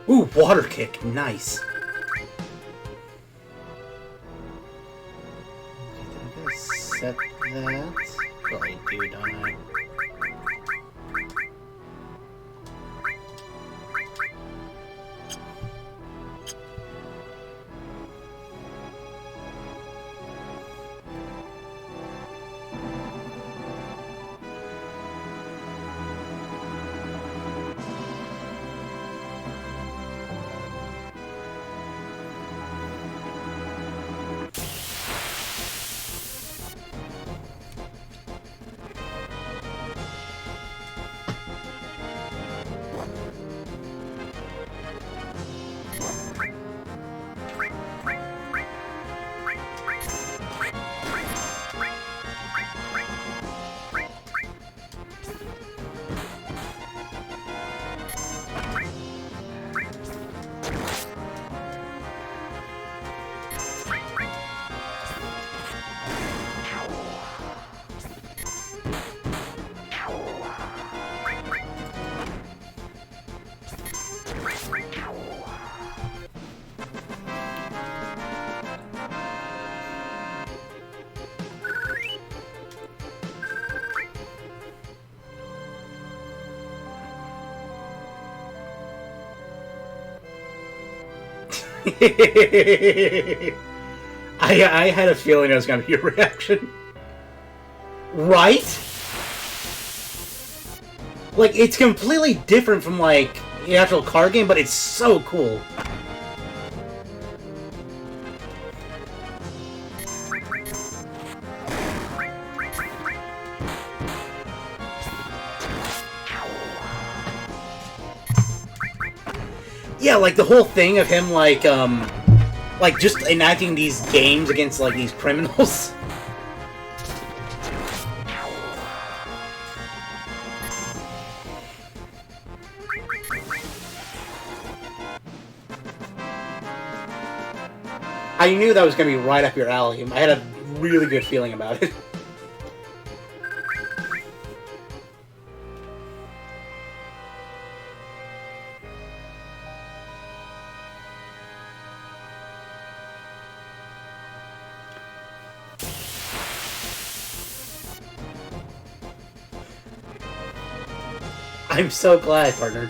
Ooh, water kick. Nice. Set that. Probably do, don't I? I had a feeling it was going to be a reaction. Right? Like, it's completely different from, like, the actual card game, but it's so cool. Yeah, like, the whole thing of him, like, just enacting these games against, like, these criminals. I knew that was going to be right up your alley. I had a really good feeling about it. I'm so glad, partner.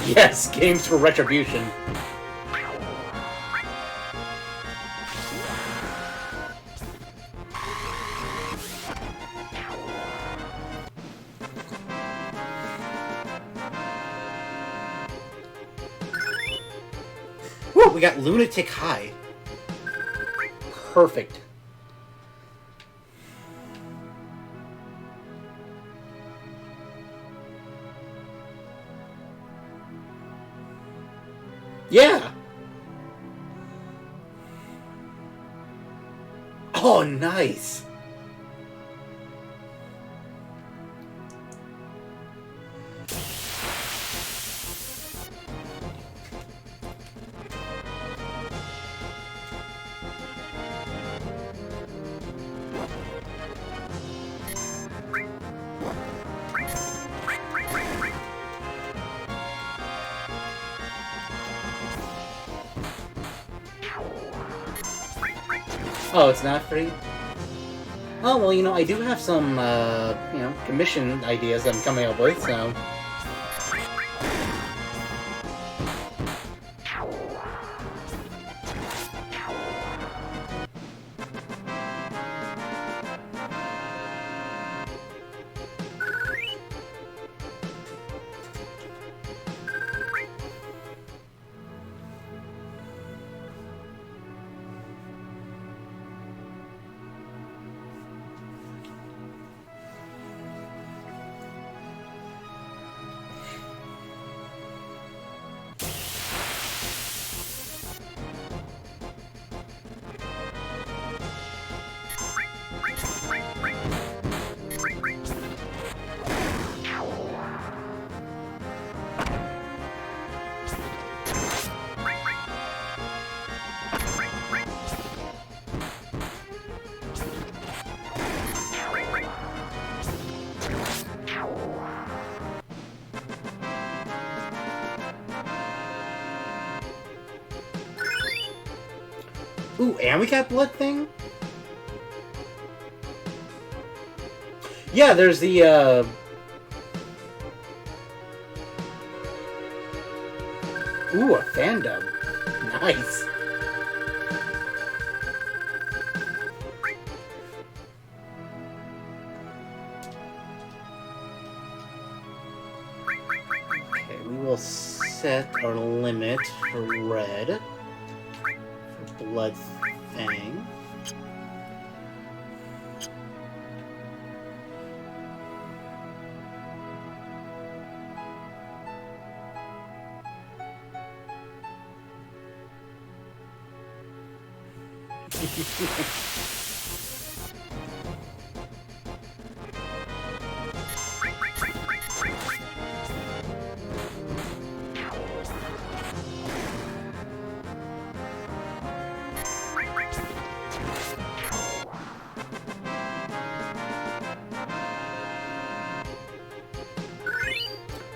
Yes, games for retribution. Woo, we got Lunatic High. Perfect. Yeah! Oh, nice! Oh, it's not free? Oh, well, you know, I do have some, you know, commission ideas that I'm coming up with, so... Ooh, and we got Blood Thing? Yeah, there's the, Ooh, a fandom. Nice. Okay, we will set our limit for red. For Blood Thing.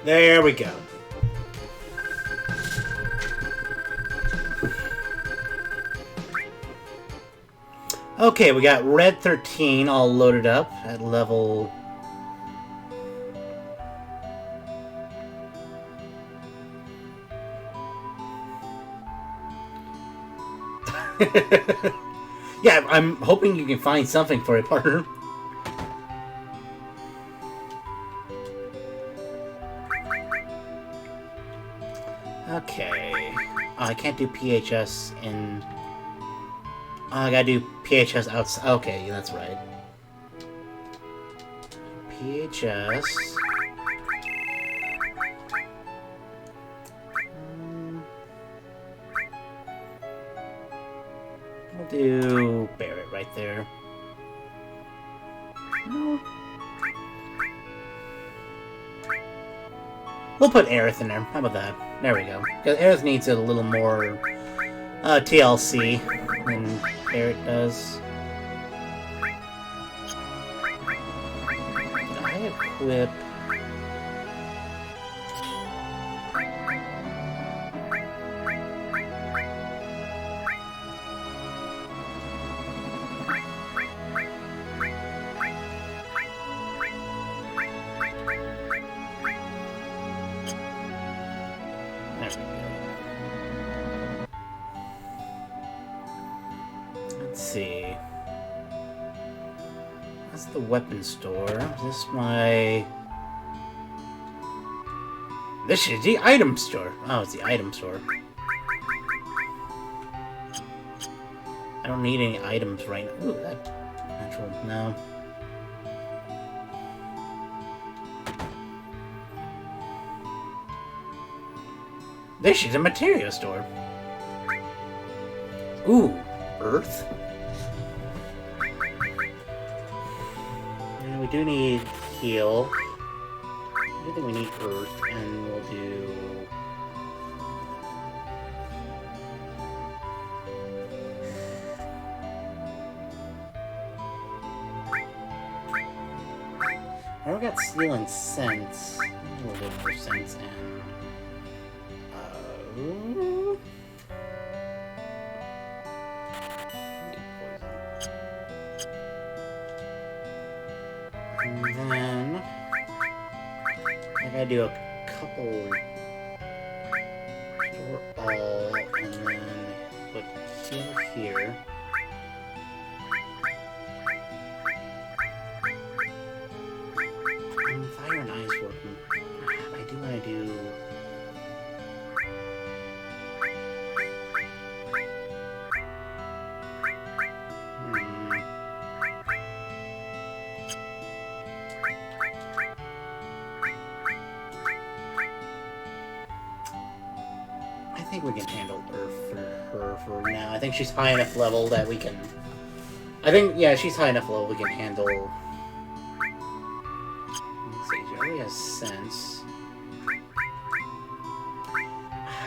There we go. Okay, we got Red 13 all loaded up at level Yeah, I'm hoping you can find something for it, partner. Okay. Oh, I can't do PHS in... Oh, I gotta do PHS outside. Okay, yeah, that's right. PHS... We'll do Barrett right there. We'll put Aerith in there. How about that? There we go. Because Aerith needs a little more TLC than Barrett does. Did I equip... Let's see. That's the weapon store. Is this my... This is the item store. Oh, it's the item store. I don't need any items right now. Ooh, that... Natural... No. This is a material store. Ooh, Earth? Yeah, we do need heal. I do think we need Earth, and we'll do... I don't got Steel and Sense. A little bit more Sense and... And then I gotta do a couple for all, and then put heal here. Fire and ice working. I do want to do. I think we can handle Earth for her for now. I think she's high enough level that we can... I think, yeah, she's high enough level we can handle... Let's see, she already has Sense.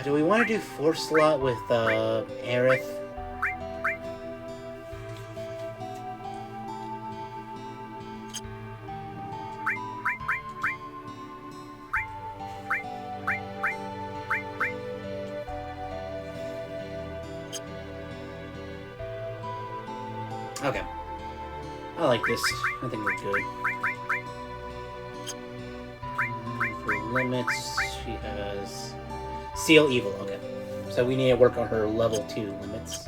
Do we want to do Force Slot with, Aerith? Okay. I like this. I think we're good. For limits, she has... Seal Evil, okay. So we need to work on her level 2 limits.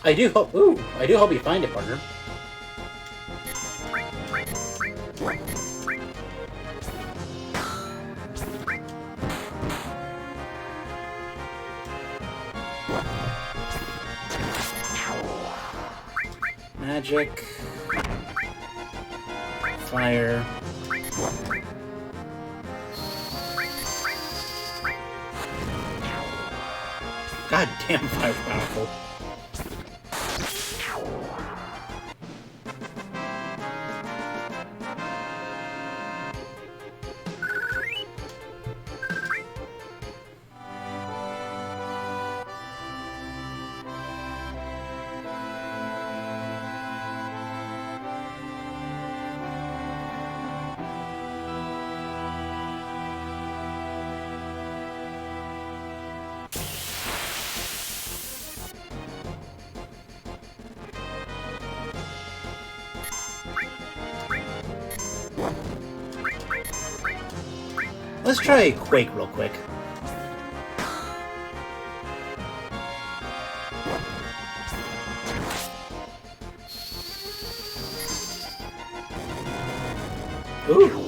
I do hope you find it, partner. Magic. Fire. God damn, fire's powerful. Let's try Quake real quick. Ooh.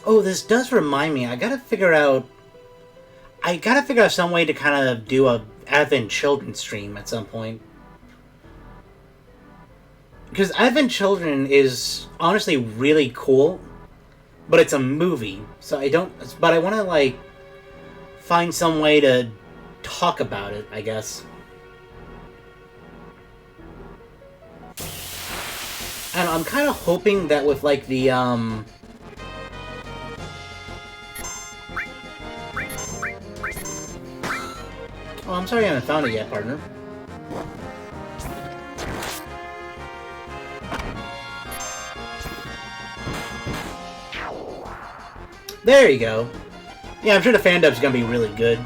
Oh, this does remind me. I gotta figure out some way to kind of do a Advent Children stream at some point. Because Advent Children is honestly really cool, but it's a movie, so but I want to, like, find some way to talk about it, I guess. And I'm kind of hoping that with, like, the, Oh, I'm sorry I haven't found it yet, partner. There you go. Yeah, I'm sure the fan dub's gonna be really good.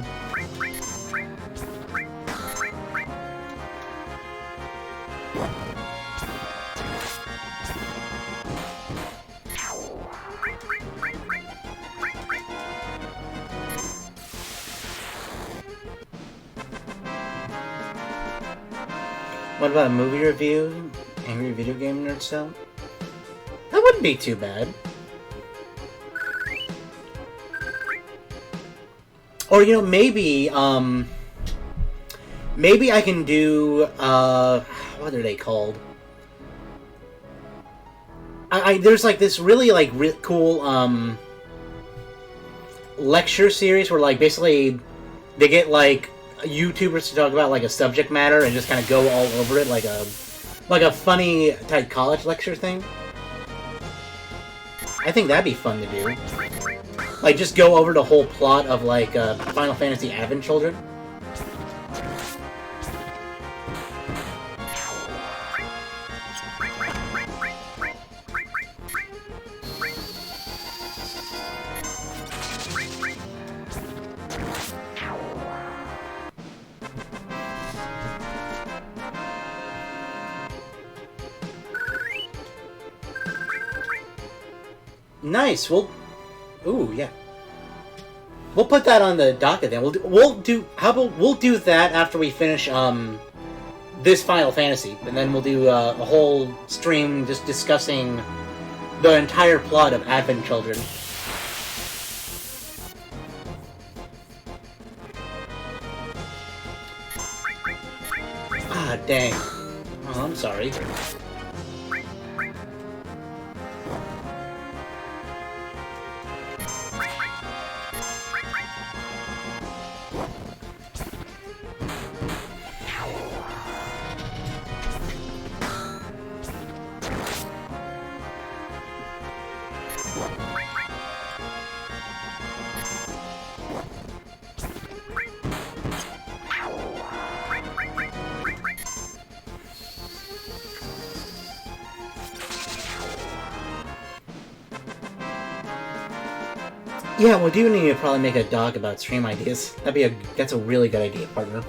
What about a movie review? Angry Video Game Nerd Cell? That wouldn't be too bad. Or, you know, maybe I can do, what are they called? There's, like, this really, like, cool, lecture series where, like, basically they get, like, YouTubers to talk about, like, a subject matter and just kind of go all over it, like a funny type college lecture thing. I think that'd be fun to do. Like, just go over the whole plot of, like, Final Fantasy Advent Children. Nice. Ooh, yeah. We'll put that on the docket then. We'll do that after we finish this Final Fantasy, and then we'll do a whole stream just discussing the entire plot of Advent Children. Ah, dang. Oh, I'm sorry. Yeah, we do need to probably make a doc about stream ideas. That's a really good idea, partner.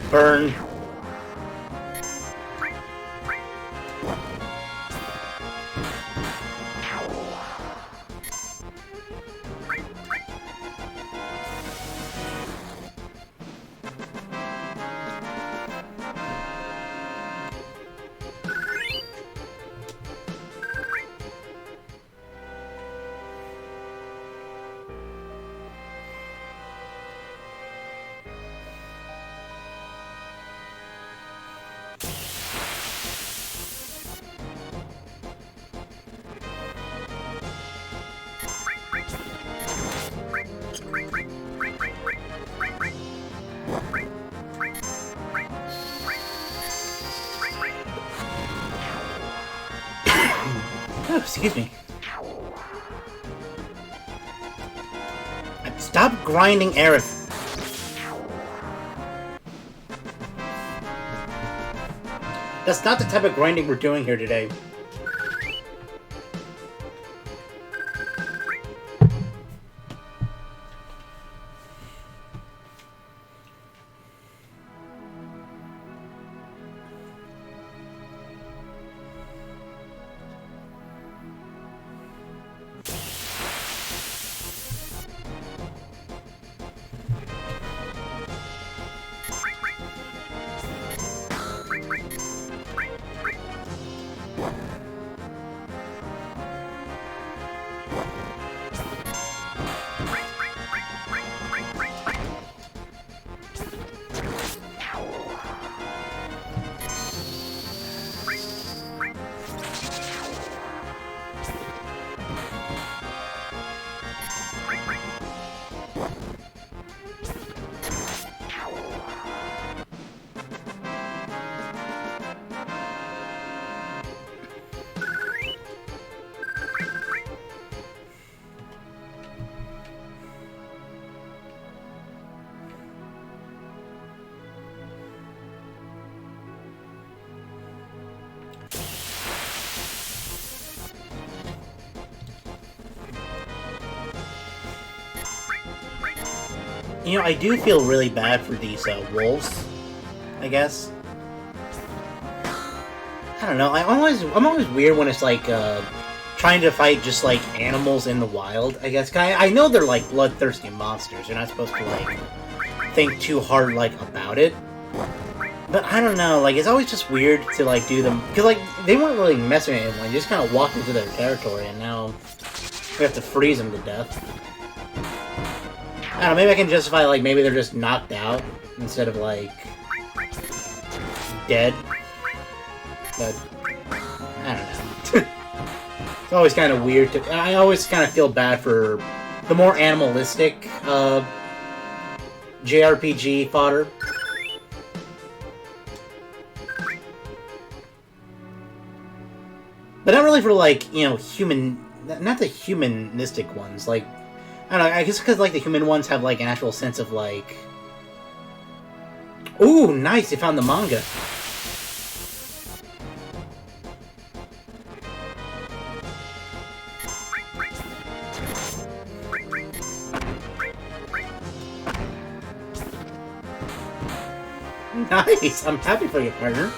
Burn. Oh, excuse me. Stop grinding Aerith. That's not the type of grinding we're doing here today. You know, I do feel really bad for these wolves, I guess. I don't know, I'm always weird when it's like, trying to fight just, like, animals in the wild, I guess. I know they're, like, bloodthirsty monsters. You're not supposed to, like, think too hard, like, about it. But I don't know, like, it's always just weird to, like, do them. Because, like, they weren't really messing with anyone. They just kind of walked into their territory, and now we have to freeze them to death. I don't know, maybe I can justify, like, maybe they're just knocked out instead of, like, dead. But, I don't know. It's always kind of weird to... I always kind of feel bad for the more animalistic, JRPG fodder. But not really for, like, you know, human... Not the humanistic ones, like... I don't know, I guess because, like, the human ones have, like, an actual sense of, like... Ooh, nice, you found the manga. Nice, I'm happy for you, partner.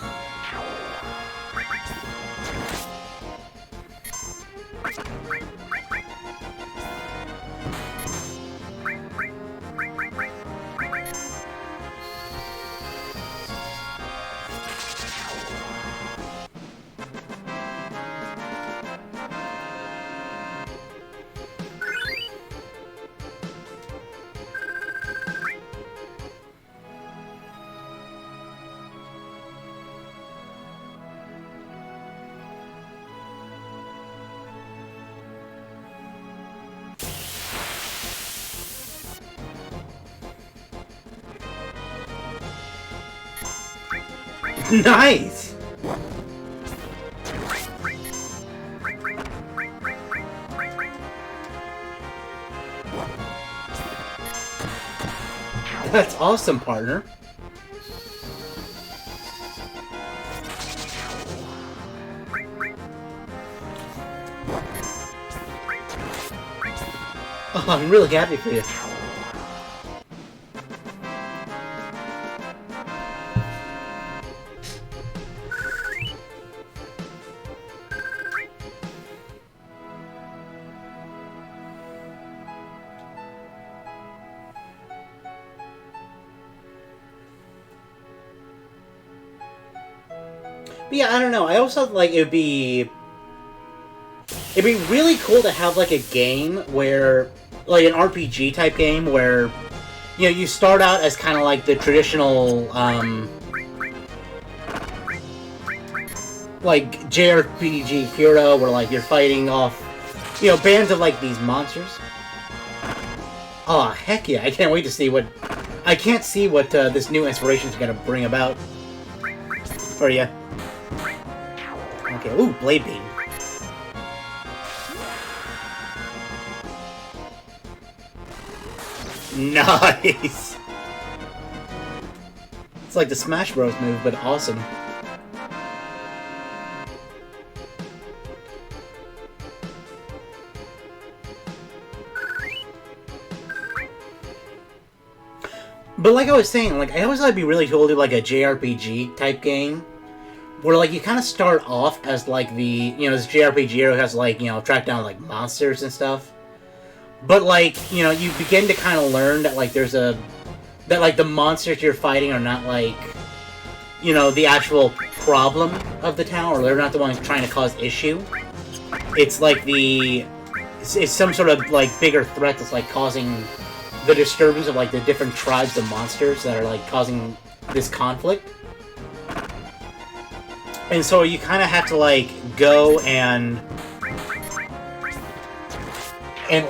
Nice! That's awesome, partner. Oh, I'm really happy for you. But yeah, I don't know. I also thought, like, it'd be really cool to have like a game where, like an RPG type game where, you know, you start out as kind of like the traditional, like JRPG hero, where like you're fighting off, you know, bands of like these monsters. Oh heck yeah! I can't wait to see what. I can't see what this new inspiration is gonna bring about for you. Okay, ooh, Blade Beam. Nice! It's like the Smash Bros. Move, but awesome. But like I was saying, like I always thought it'd be really cool to do like a JRPG type game, where like you kind of start off as like the, you know, this JRPG hero has like, you know, track down like monsters and stuff. But like, you know, you begin to kind of learn that like there's a, that like the monsters you're fighting are not like, you know, the actual problem of the town, or they're not the ones trying to cause issue. It's like the, it's some sort of like bigger threat that's like causing the disturbance of like the different tribes of monsters that are like causing this conflict. And so you kind of have to like go and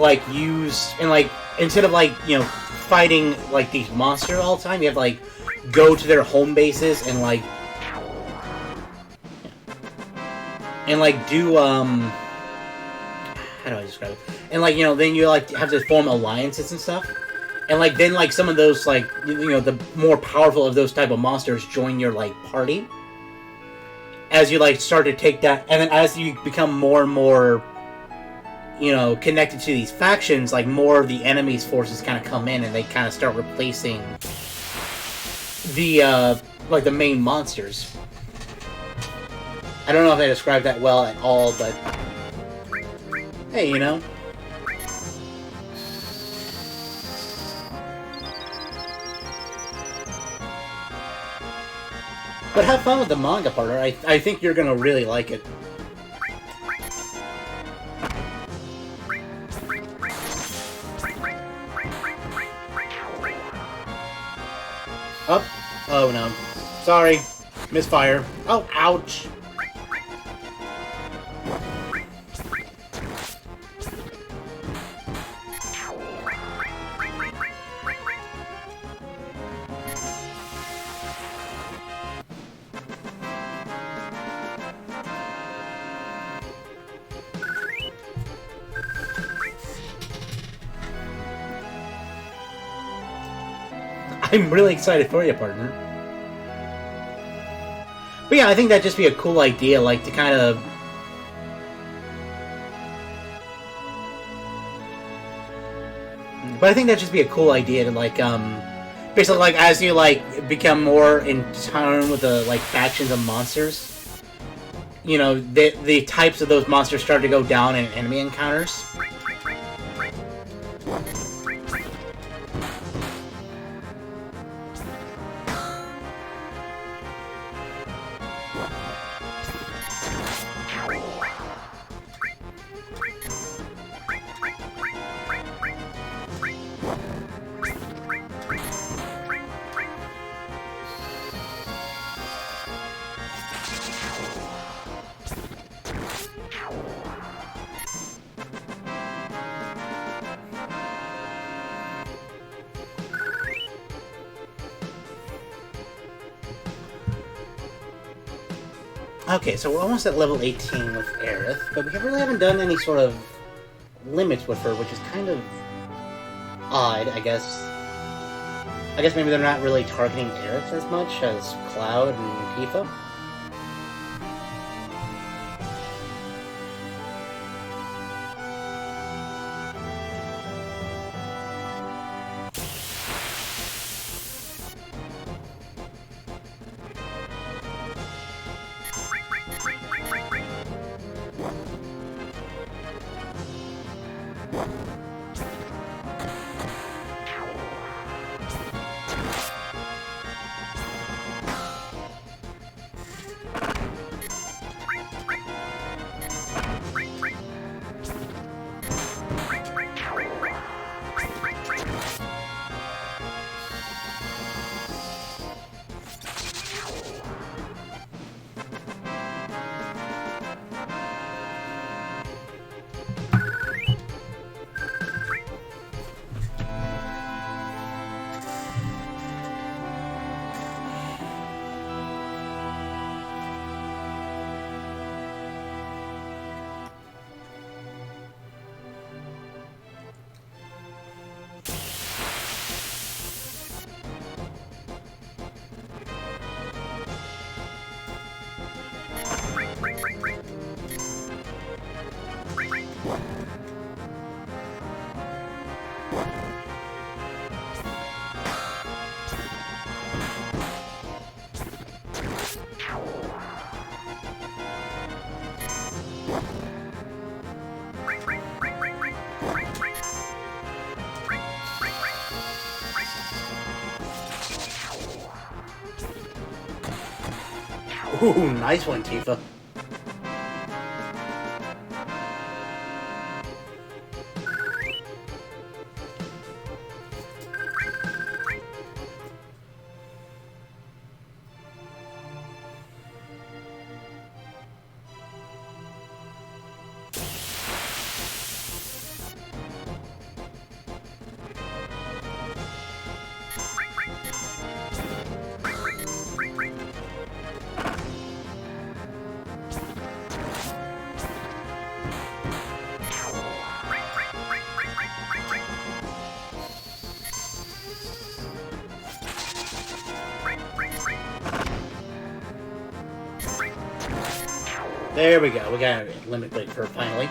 like use, and like instead of like, you know, fighting like these monsters all the time, you have to like go to their home bases and like do how do I describe it? And like, you know, then you like have to form alliances and stuff. And like then like some of those like, you know, the more powerful of those type of monsters join your like party as you like start to take that, and then as you become more and more, you know, connected to these factions, like more of the enemy's forces kind of come in and they kind of start replacing the like the main monsters. I don't know if I described that well at all, but hey, you know. But have fun with the manga, partner. I think you're gonna really like it. Up. Oh no. Sorry. Misfire. Oh, ouch. I'm really excited for you, partner. But yeah, I think that'd just be a cool idea, like, to kind of... But I think that'd just be a cool idea to, like, basically, like, as you, like, become more in tune with the, like, factions of monsters, you know, the types of those monsters start to go down in enemy encounters. Okay, so we're almost at level 18 with Aerith, but we really haven't done any sort of limits with her, which is kind of odd, I guess. I guess maybe they're not really targeting Aerith as much as Cloud and Tifa. Ooh, nice one, Tifa. There we go. We got a limit break for her finally.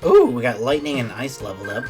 Ooh, we got lightning and ice leveled up.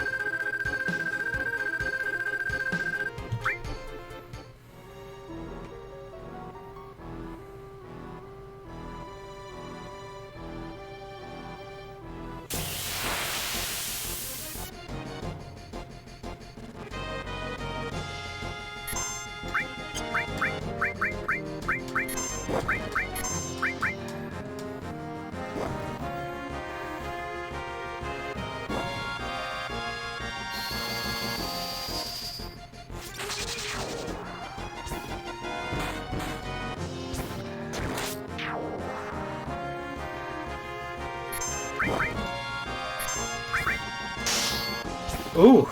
Ooh.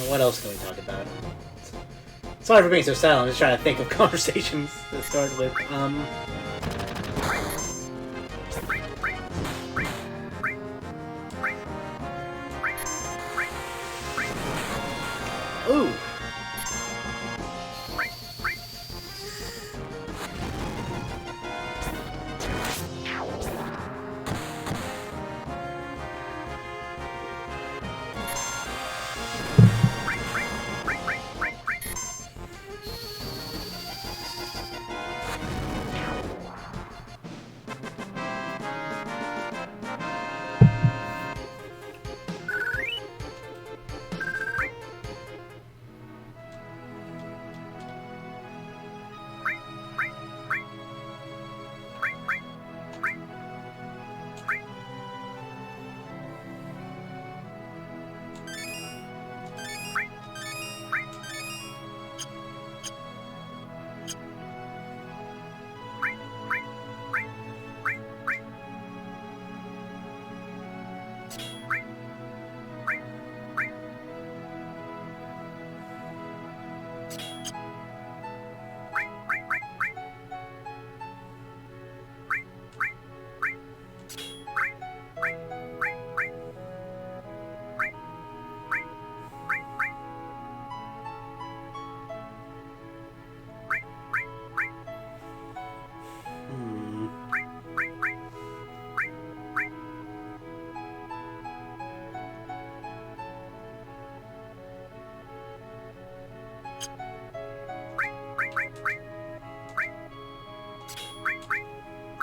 What else can we talk about? Sorry for being so silent. I'm just trying to think of conversations to start with. Ooh.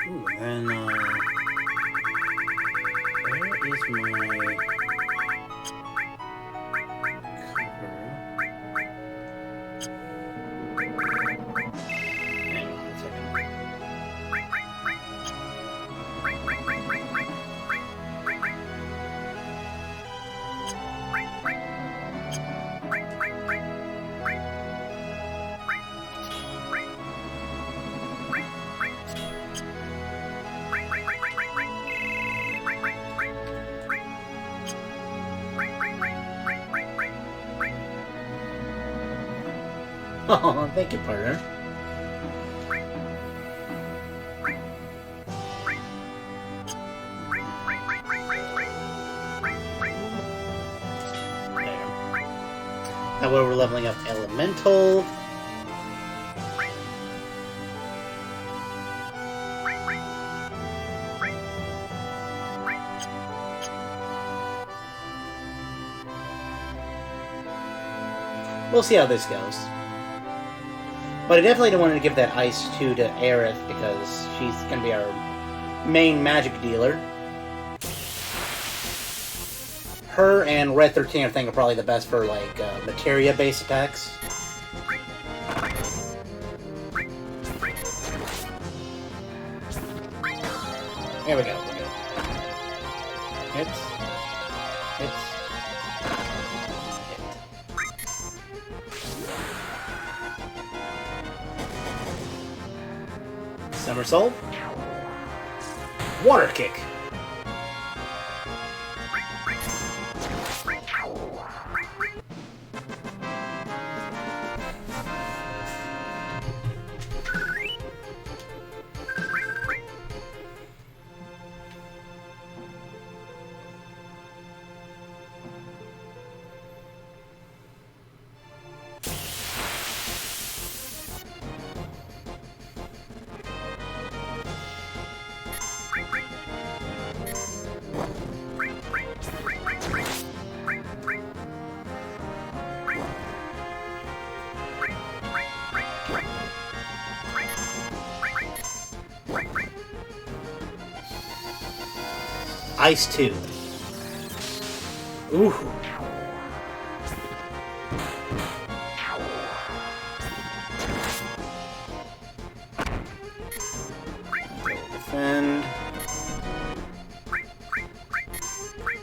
Ooh, and where is my cover? Hang on a second. Oh, thank you, partner. There. Now we're leveling up Elemental. We'll see how this goes. But I definitely don't want to give that Ice 2 to Aerith because she's going to be our main magic dealer. Her and Red 13, I think, are probably the best for, like, materia-based attacks. There we go. Hits. Hits. Somersault. Water kick. Ice 2. Ooh. Defend.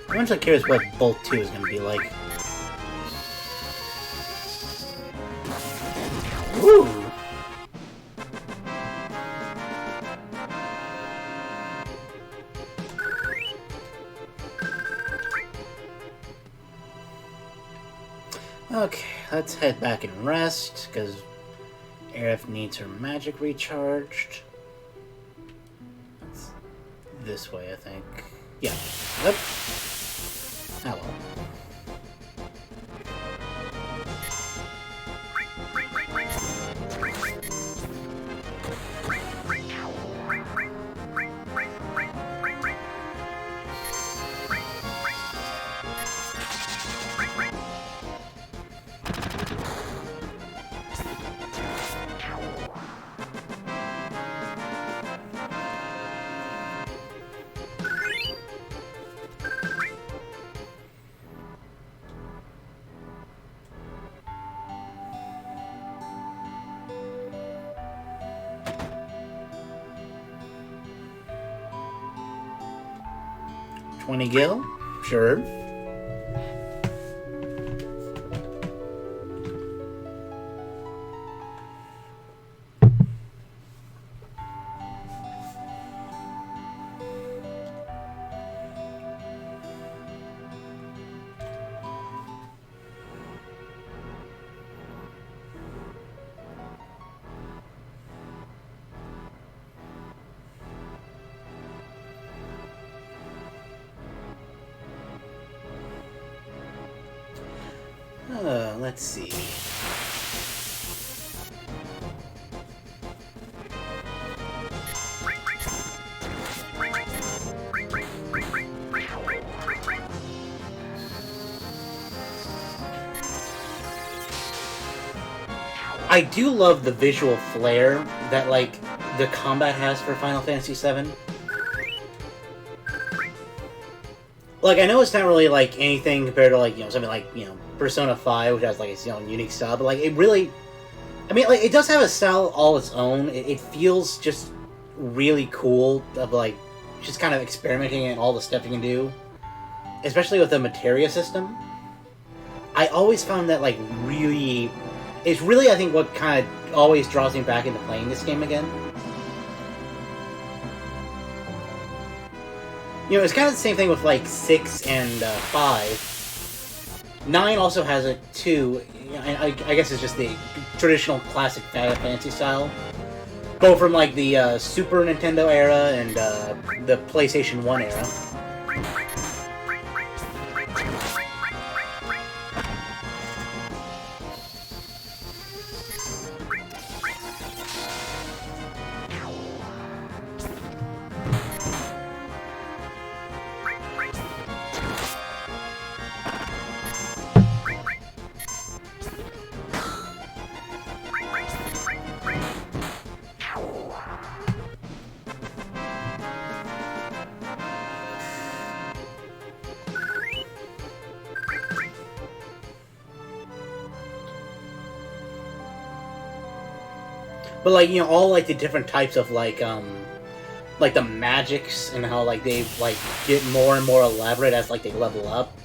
I'm actually curious what Bolt 2 is going to be like. Ooh. Okay, let's head back and rest, because Aerith needs her magic recharged. That's this way, I think. Yeah. Yep. Oh well. $20 gil? Sure. Let's see. I do love the visual flair that, like, the combat has for Final Fantasy VII. Like, I know it's not really, like, anything compared to, like, something like, Persona 5, which has, like, its own unique style, but, like, it really... I mean, like, it does have a style all its own. It feels just really cool of, like, just kind of experimenting and all the stuff you can do. Especially with the materia system. I always found that, like, really... It's really, I think, what kind of always draws me back into playing this game again. It's kind of the same thing with, like, 6 and 5. 9 also has it, too. I guess it's just the traditional classic Final Fantasy style. Both from, like, the Super Nintendo era and the PlayStation 1 era. But, like, all, like, the different types of, like, the magics and how, like, they, like, get more and more elaborate as, like, they level up.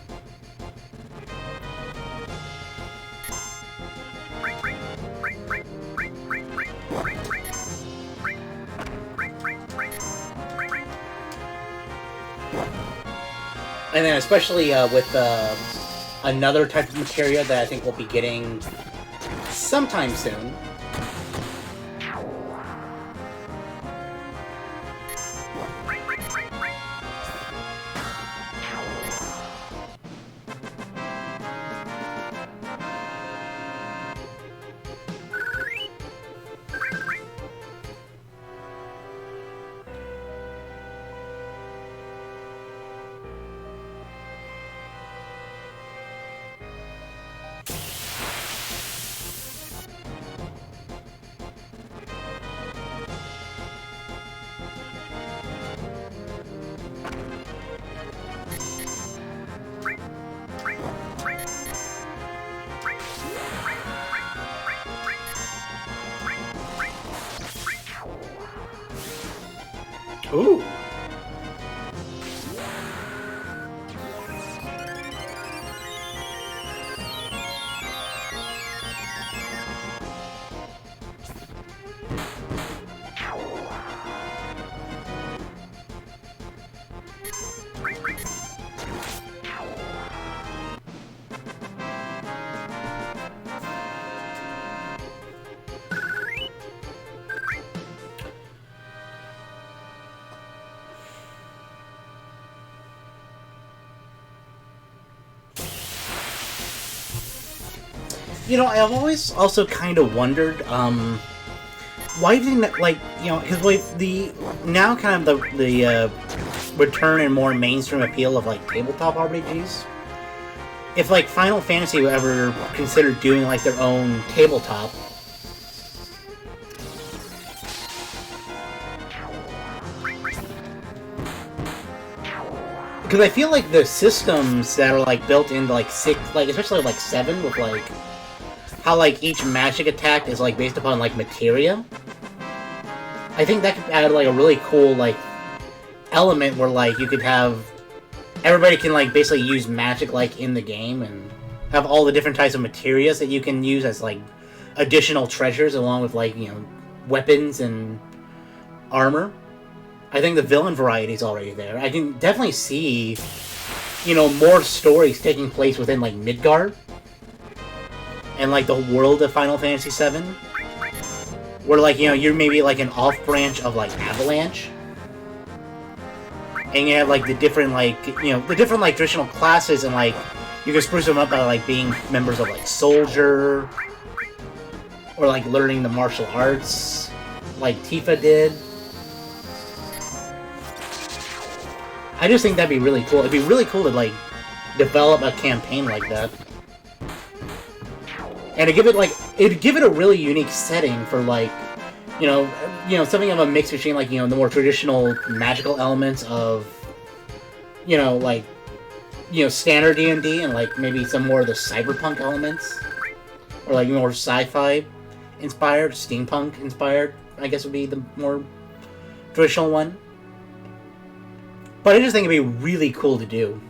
And then especially with another type of materia that I think we'll be getting sometime soon. Ooh. I've always also kind of wondered, why didn't, because now kind of the return and more mainstream appeal of, like, tabletop RPGs, if, like, Final Fantasy would ever consider doing, like, their own tabletop, because I feel like the systems that are, like, built into, like, 6, like, especially, like, 7, with, like, how, like, each magic attack is, like, based upon, like, materia. I think that could add, like, a really cool, like, element where, like, you could have... Everybody can, like, basically use magic, like, in the game, and have all the different types of materias that you can use as, like, additional treasures, along with, like, weapons and armor. I think the villain variety is already there. I can definitely see, more stories taking place within, like, Midgard. And, like, the world of Final Fantasy VII. Where, like, you're maybe, like, an off-branch of, like, Avalanche. And you have, like, the different, like, traditional classes, and, like, you can spruce them up by, like, being members of, like, Soldier. Or, like, learning the martial arts. Like Tifa did. I just think that'd be really cool. It'd be really cool to, like, develop a campaign like that. And it'd give it a really unique setting for, like, Something of a mix between like the more traditional magical elements of like standard D&D and like maybe some more of the cyberpunk elements, or like more sci-fi inspired, steampunk inspired, I guess would be the more traditional one. But I just think it'd be really cool to do.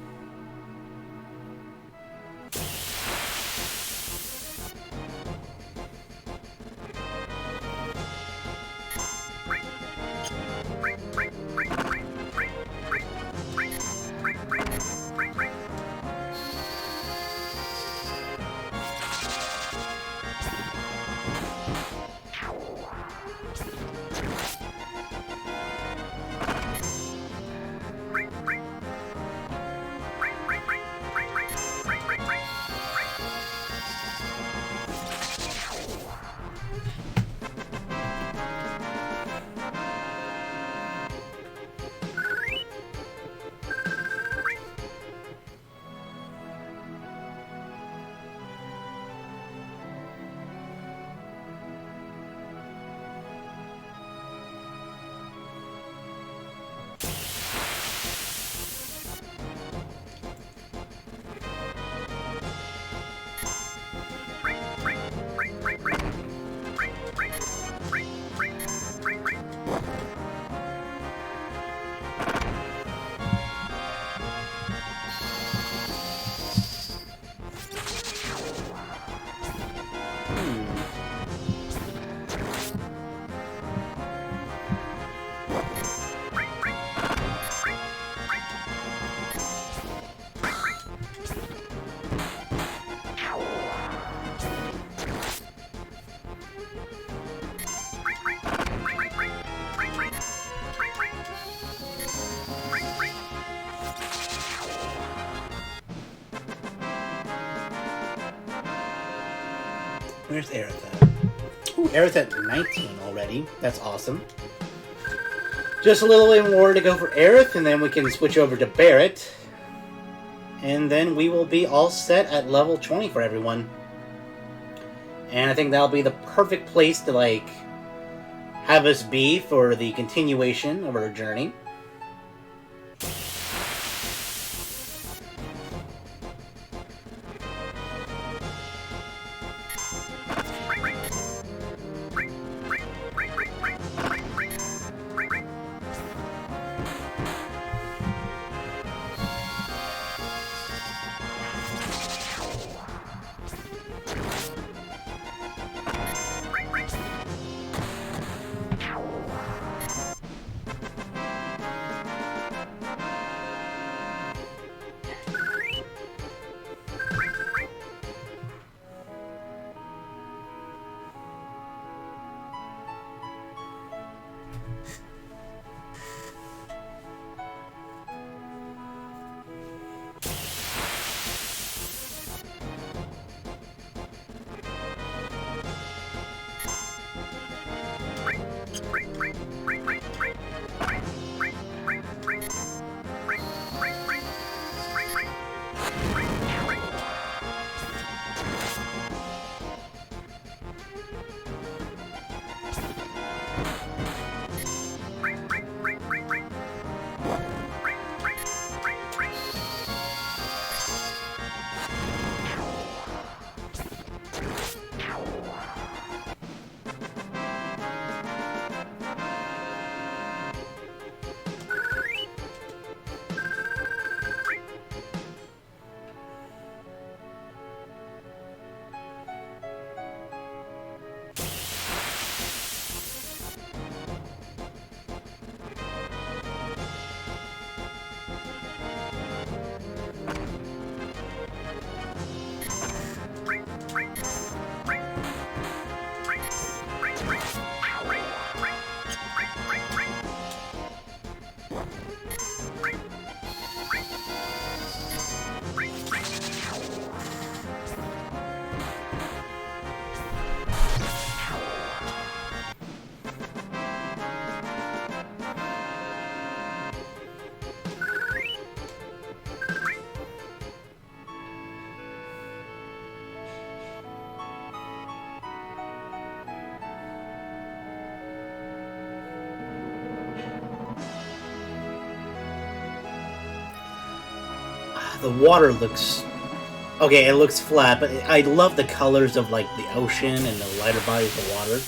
Where's Aerith at? Ooh, Aerith at 19 already. That's awesome. Just a little bit more to go for Aerith, and then we can switch over to Barret. And then we will be all set at level 20 for everyone. And I think that'll be the perfect place to, like, have us be for the continuation of our journey. The water looks... Okay, it looks flat, but I love the colors of, like, the ocean and the lighter bodies of water.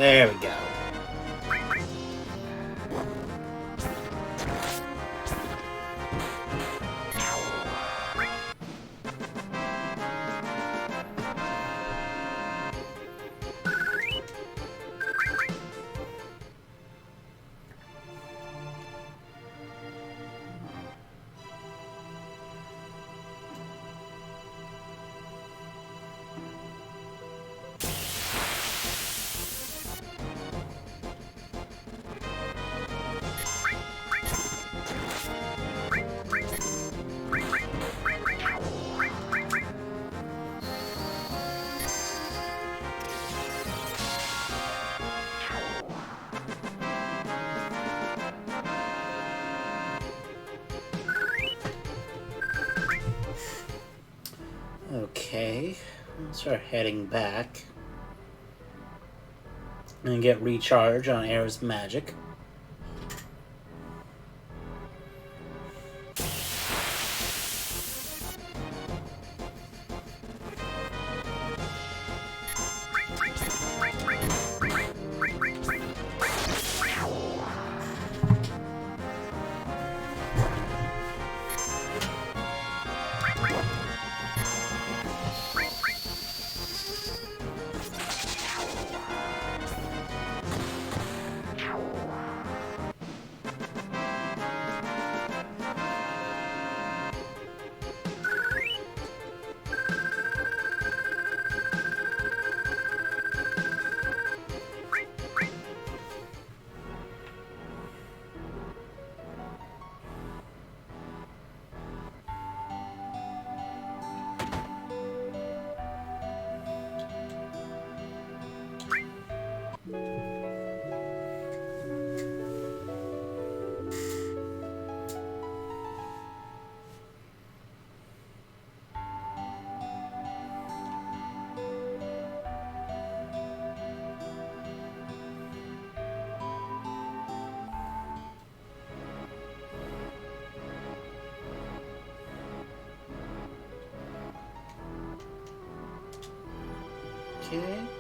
There we go. Okay, let's start heading back and get recharge on Aer's magic. Okay.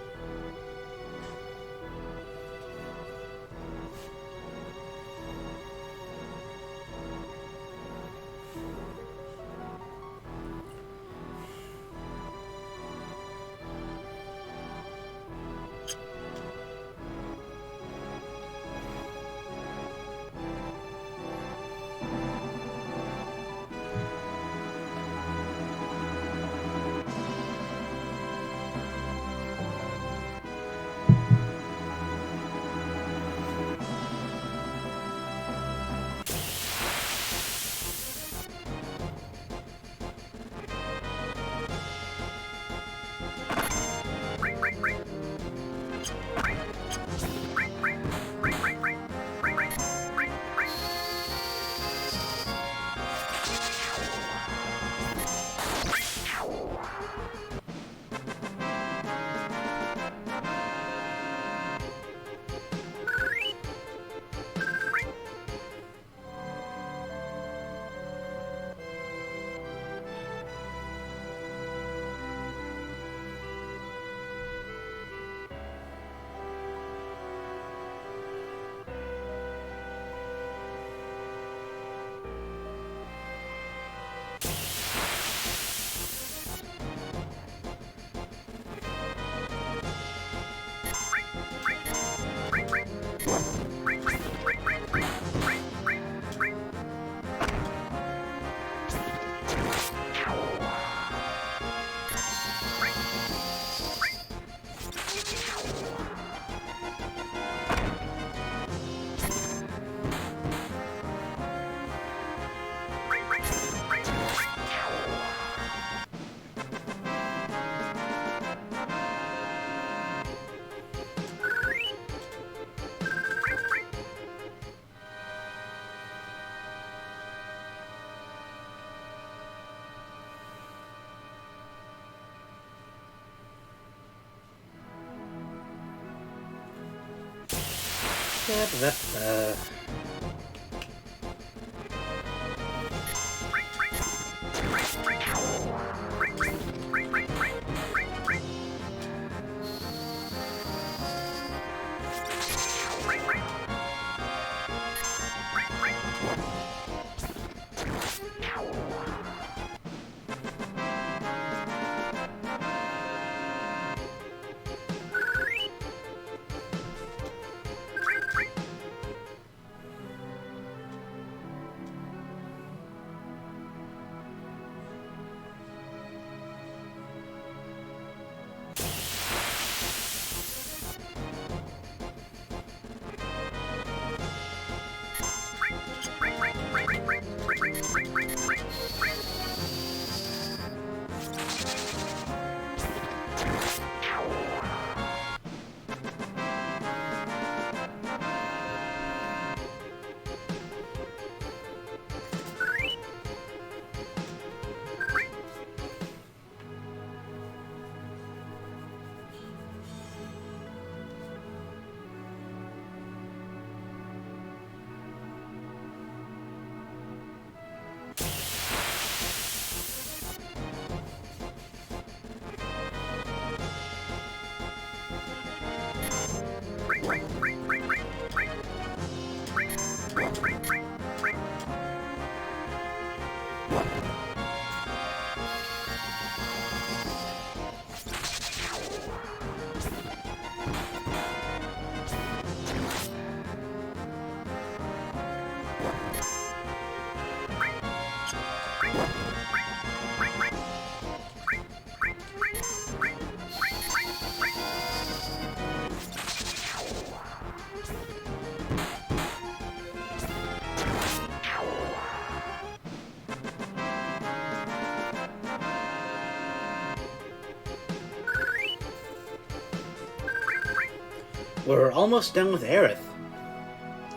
We're almost done with Aerith.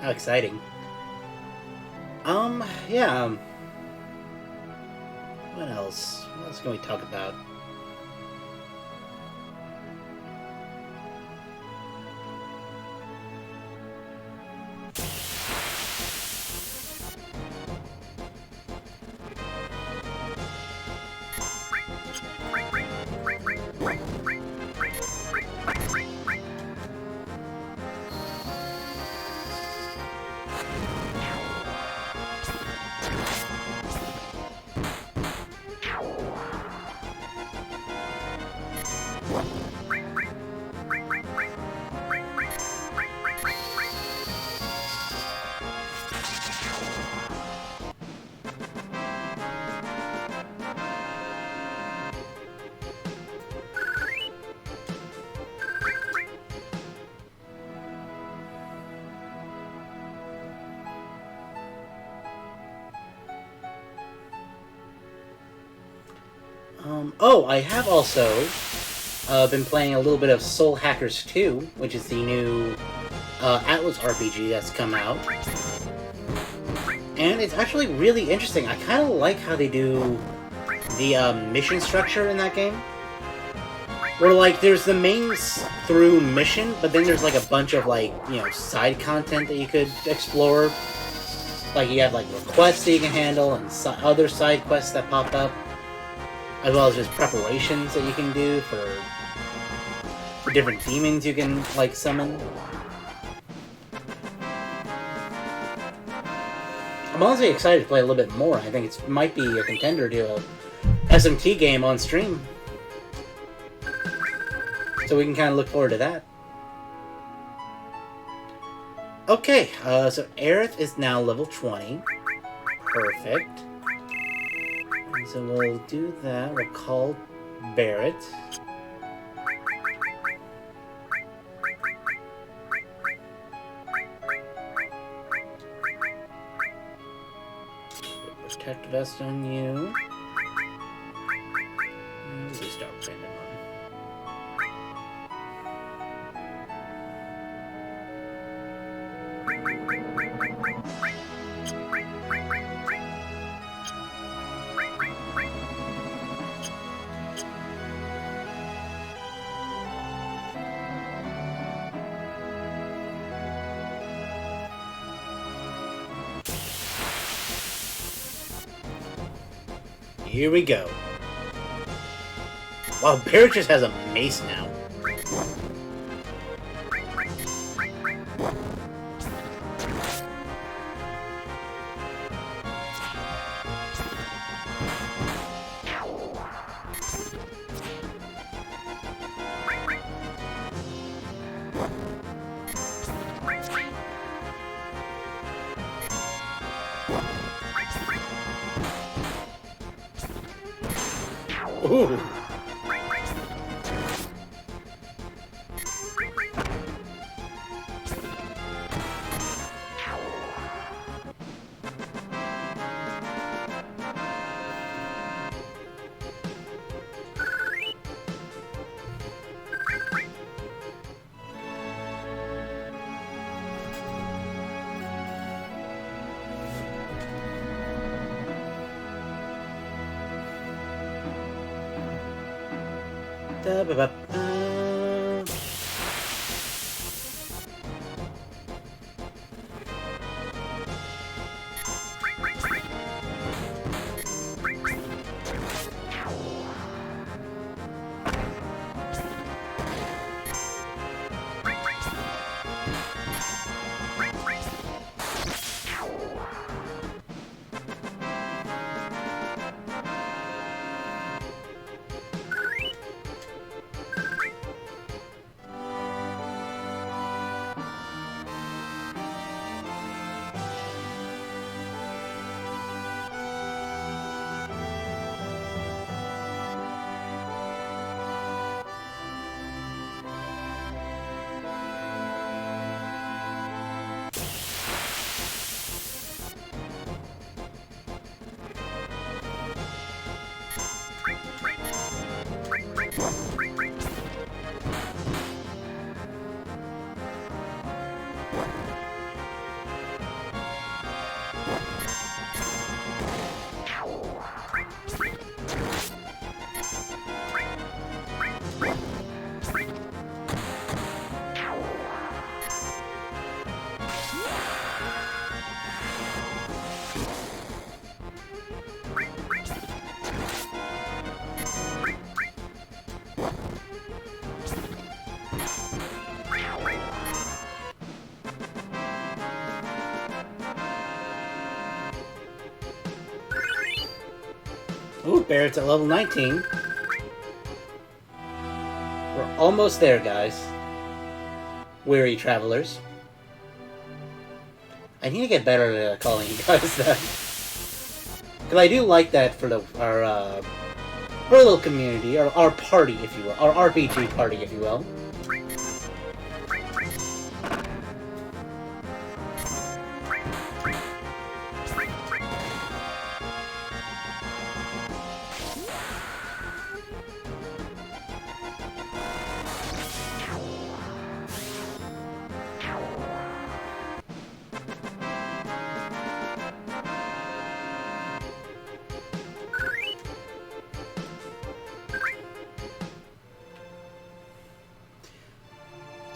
How exciting. Yeah, what else? What else can we talk about? Oh, I have also been playing a little bit of Soul Hackers 2, which is the new Atlas RPG that's come out. And it's actually really interesting. I kind of like how they do the mission structure in that game. Where, like, there's the main through mission, but then there's, like, a bunch of, like, you know, side content that you could explore. Like, you have, like, requests that you can handle and other side quests that pop up. As well as just preparations that you can do for different demons you can, like, summon. I'm honestly excited to play a little bit more. I think it might be a contender to a SMT game on stream. So we can kind of look forward to that. Okay, so Aerith is now level 20. Perfect. And so we'll do that. We'll call Barret. Protect vest on you. And we start playing them on. Here we go. Wow, Barret just has a mace now. Ooh. Da-ba-ba-ba. Ooh, Barret's at level 19. We're almost there, guys. Weary travelers. I need to get better at calling you guys that. Because I do like that for our little community, our party, if you will. Our RPG party, if you will.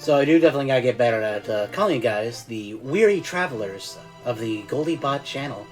So I do definitely gotta get better at calling you guys the weary travelers of the Goldie Bot channel.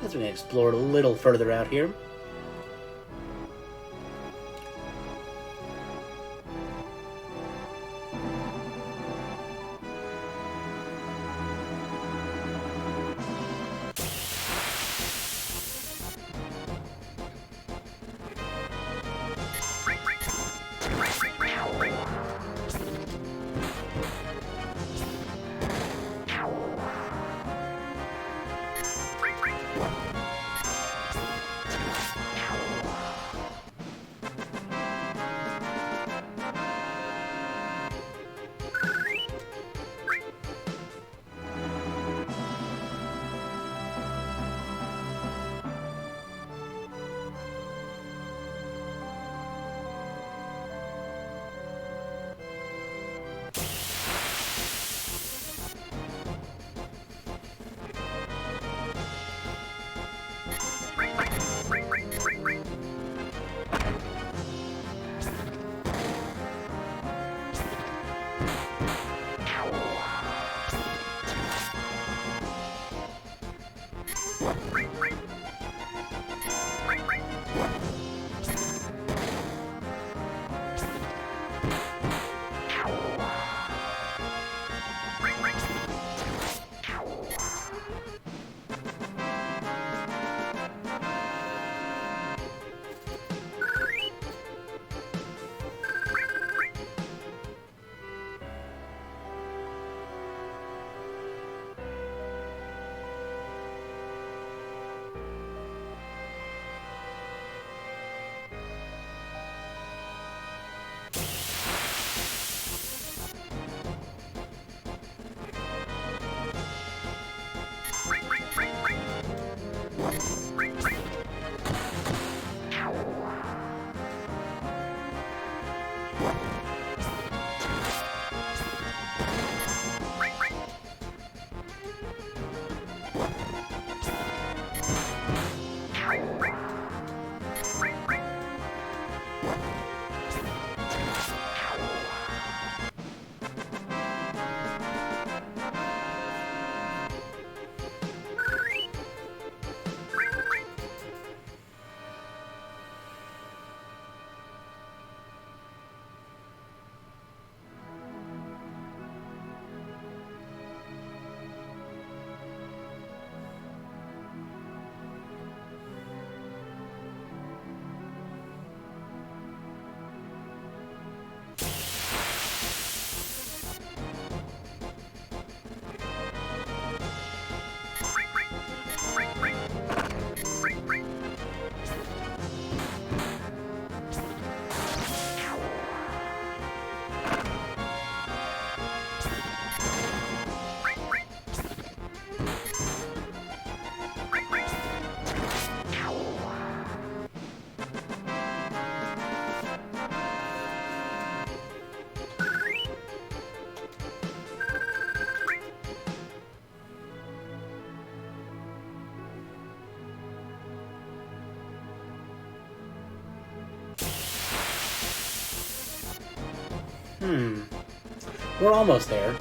As we explore a little further out here. We're almost there.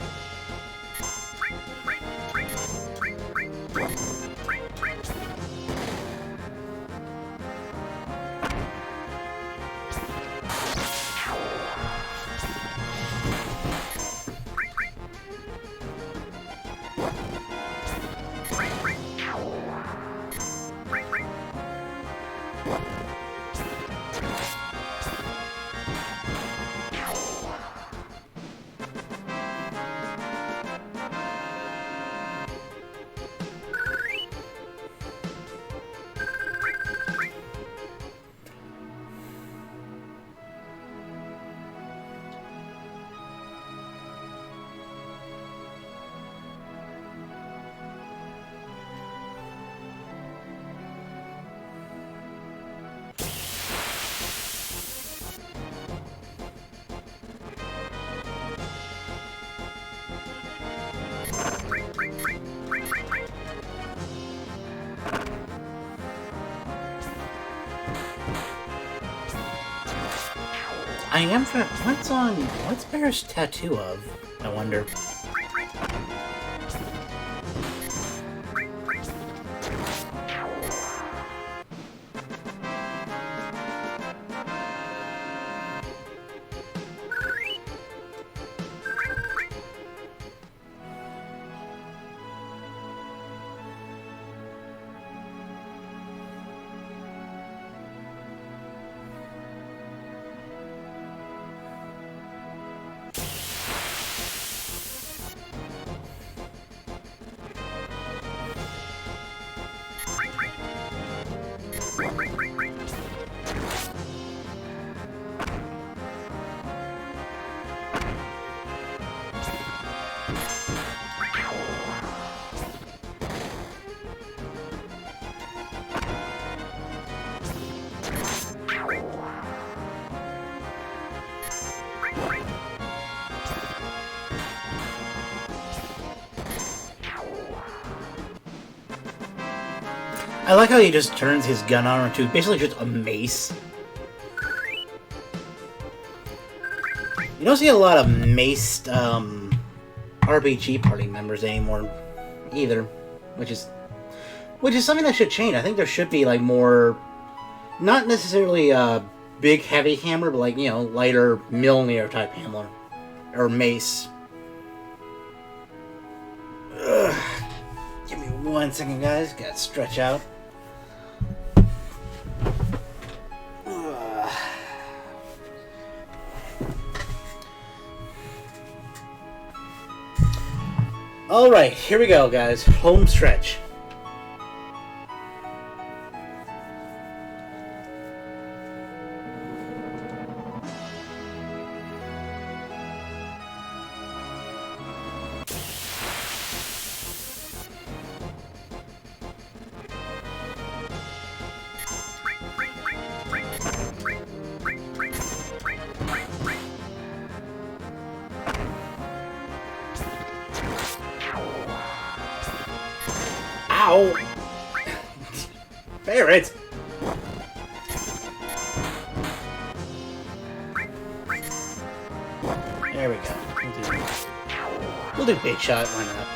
I am for what's Bear's tattoo of? I wonder. I like how he just turns his gun on into basically just a mace. You don't see a lot of maced RPG party members anymore, either, which is something that should change. I think there should be like more, not necessarily a big heavy hammer, but like, you know, lighter Mjolnir type hammer or mace. Ugh. Give me 1 second, guys. Gotta stretch out. Alright, here we go, guys. Home stretch. Ow! Ferret! There we go. We'll do big shot, why not?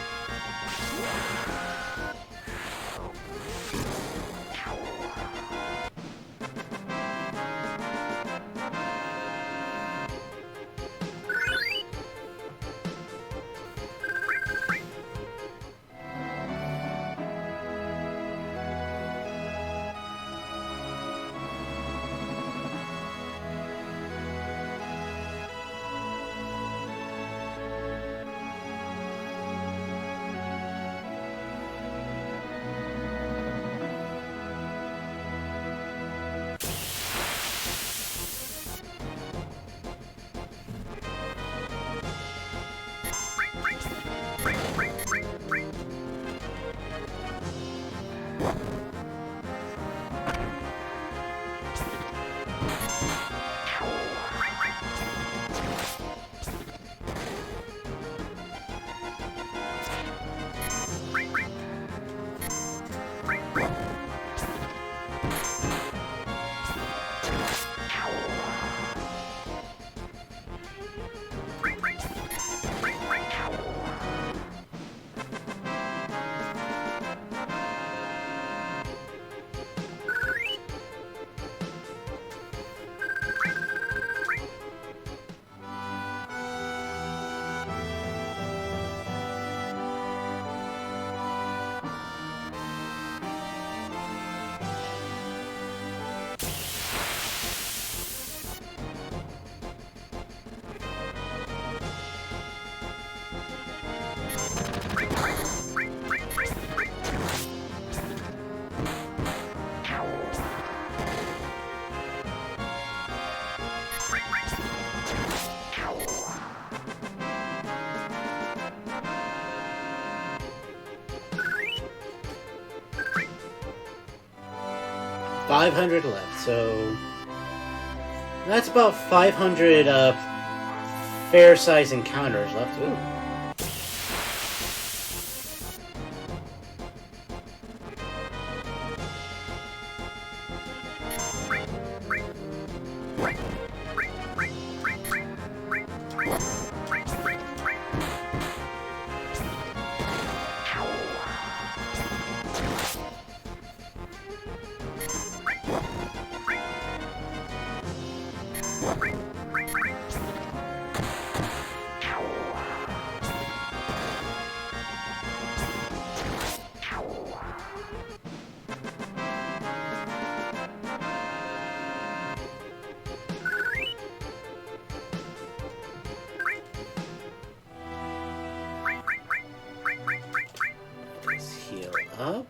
500 left, so that's about 500 fair-sized encounters left. Ooh. Let's heal up.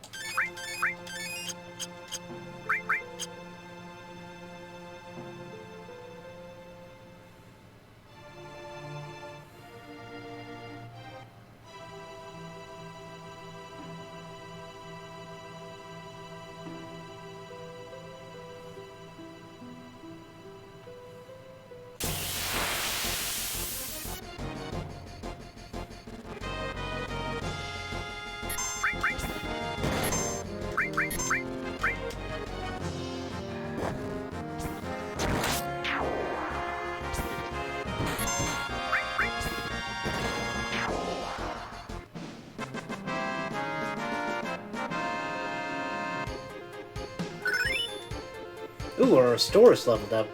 Ooh, our restore's leveled up.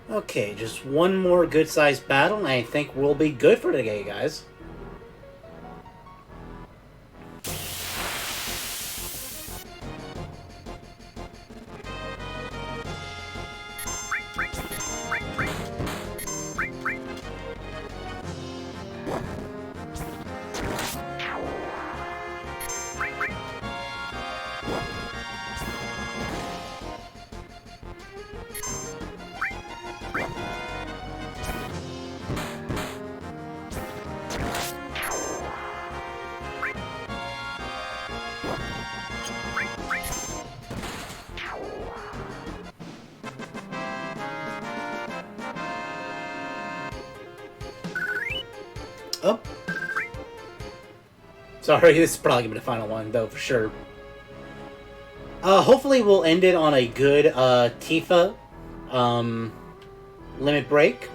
Okay, just one more good-sized battle, and I think we'll be good for today, guys. Oh. Sorry, this is probably gonna be the final one, though, for sure. Hopefully we'll end it on a good, Tifa, limit break.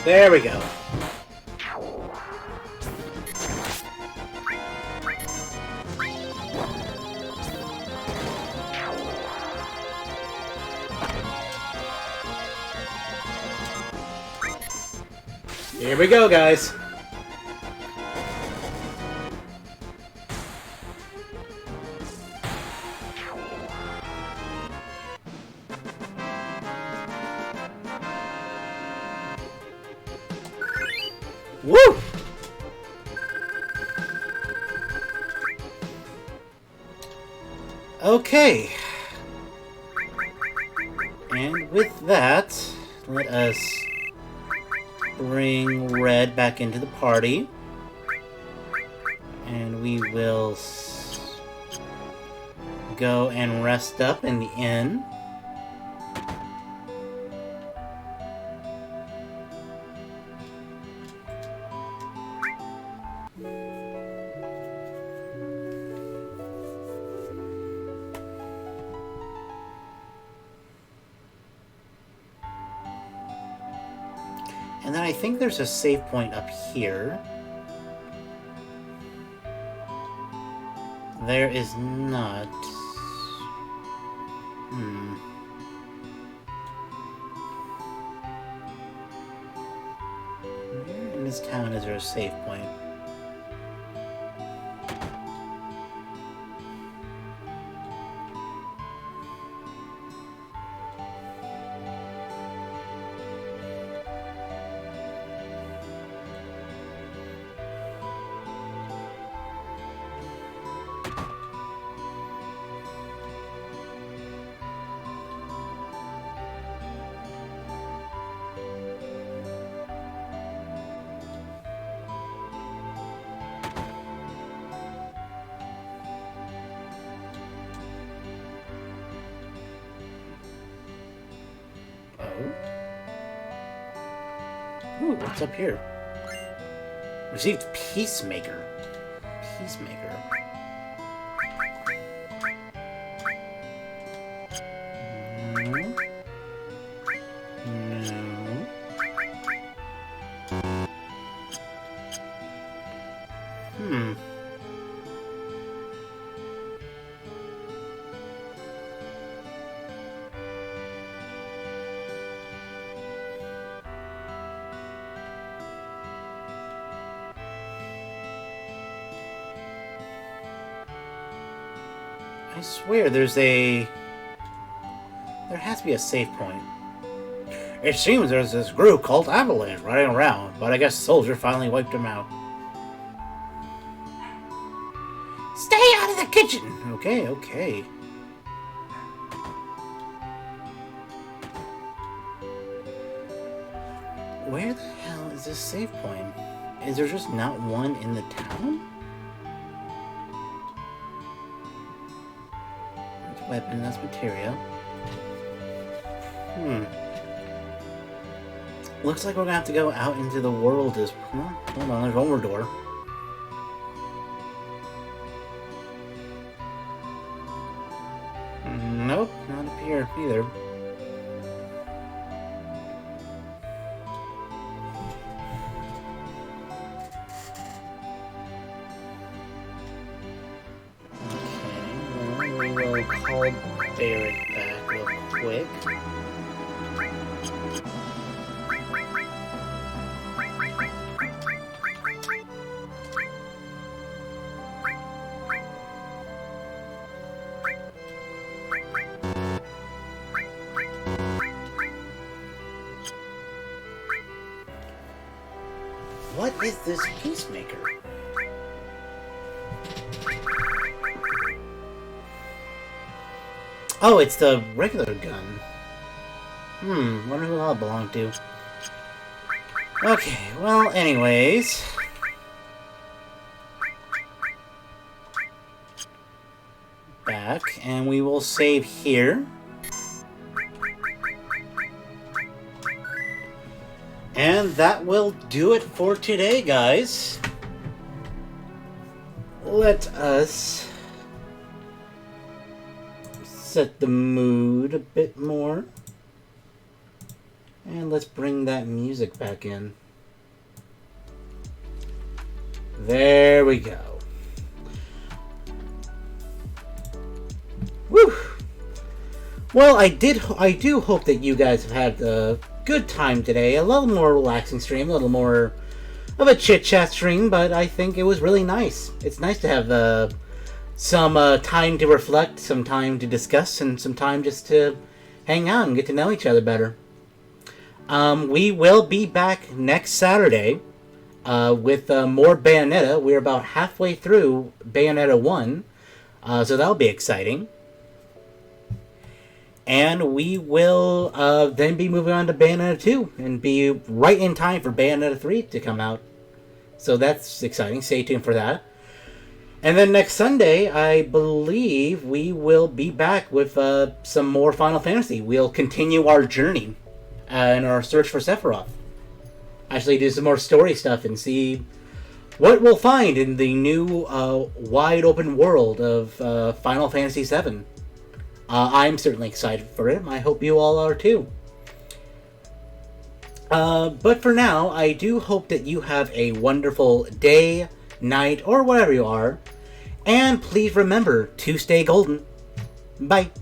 There we go. Here we go, guys. Woo! Okay. And with that, let us bring Red back into the party. And we will go and rest up in the inn. And then I think there's a save point up here. There is not. Where in this town is there a save point? Ooh, what's up here? Received Peacemaker. Peacemaker. No. No. Hmm. I swear there has to be a save point. It seems there's this group called Avalanche running around, but I guess Soldier finally wiped them out. Stay out of the kitchen! Okay, okay. Where the hell is this save point? Is there just not one in the town? That's weapon, that's materia. Looks like we're gonna have to go out into the world as... hold on, there's one more door. Nope, not up here either. Okay, well, we will call Barrett back real quick. What is this Peacemaker? Oh, it's the regular gun. Wonder who that'll belong to. Okay, well, anyways. Back, and we will save here. And that will do it for today, guys. Let us set the mood a bit more. And let's bring that music back in. There we go. Woo! Well, I do hope that you guys have had a good time today. A little more relaxing stream, a little more of a chit-chat stream, but I think it was really nice. It's nice to have some time to reflect, some time to discuss, and some time just to hang out and get to know each other better. We will be back next Saturday with more Bayonetta. We're about halfway through Bayonetta 1, so that'll be exciting. And we will then be moving on to Bayonetta 2 and be right in time for Bayonetta 3 to come out. So that's exciting. Stay tuned for that. And then next Sunday, I believe we will be back with some more Final Fantasy. We'll continue our journey in our search for Sephiroth. Actually do some more story stuff and see what we'll find in the new wide open world of Final Fantasy VII. I'm certainly excited for it. I hope you all are too. But for now, I do hope that you have a wonderful day, night, or whatever you are. And please remember to stay golden. Bye.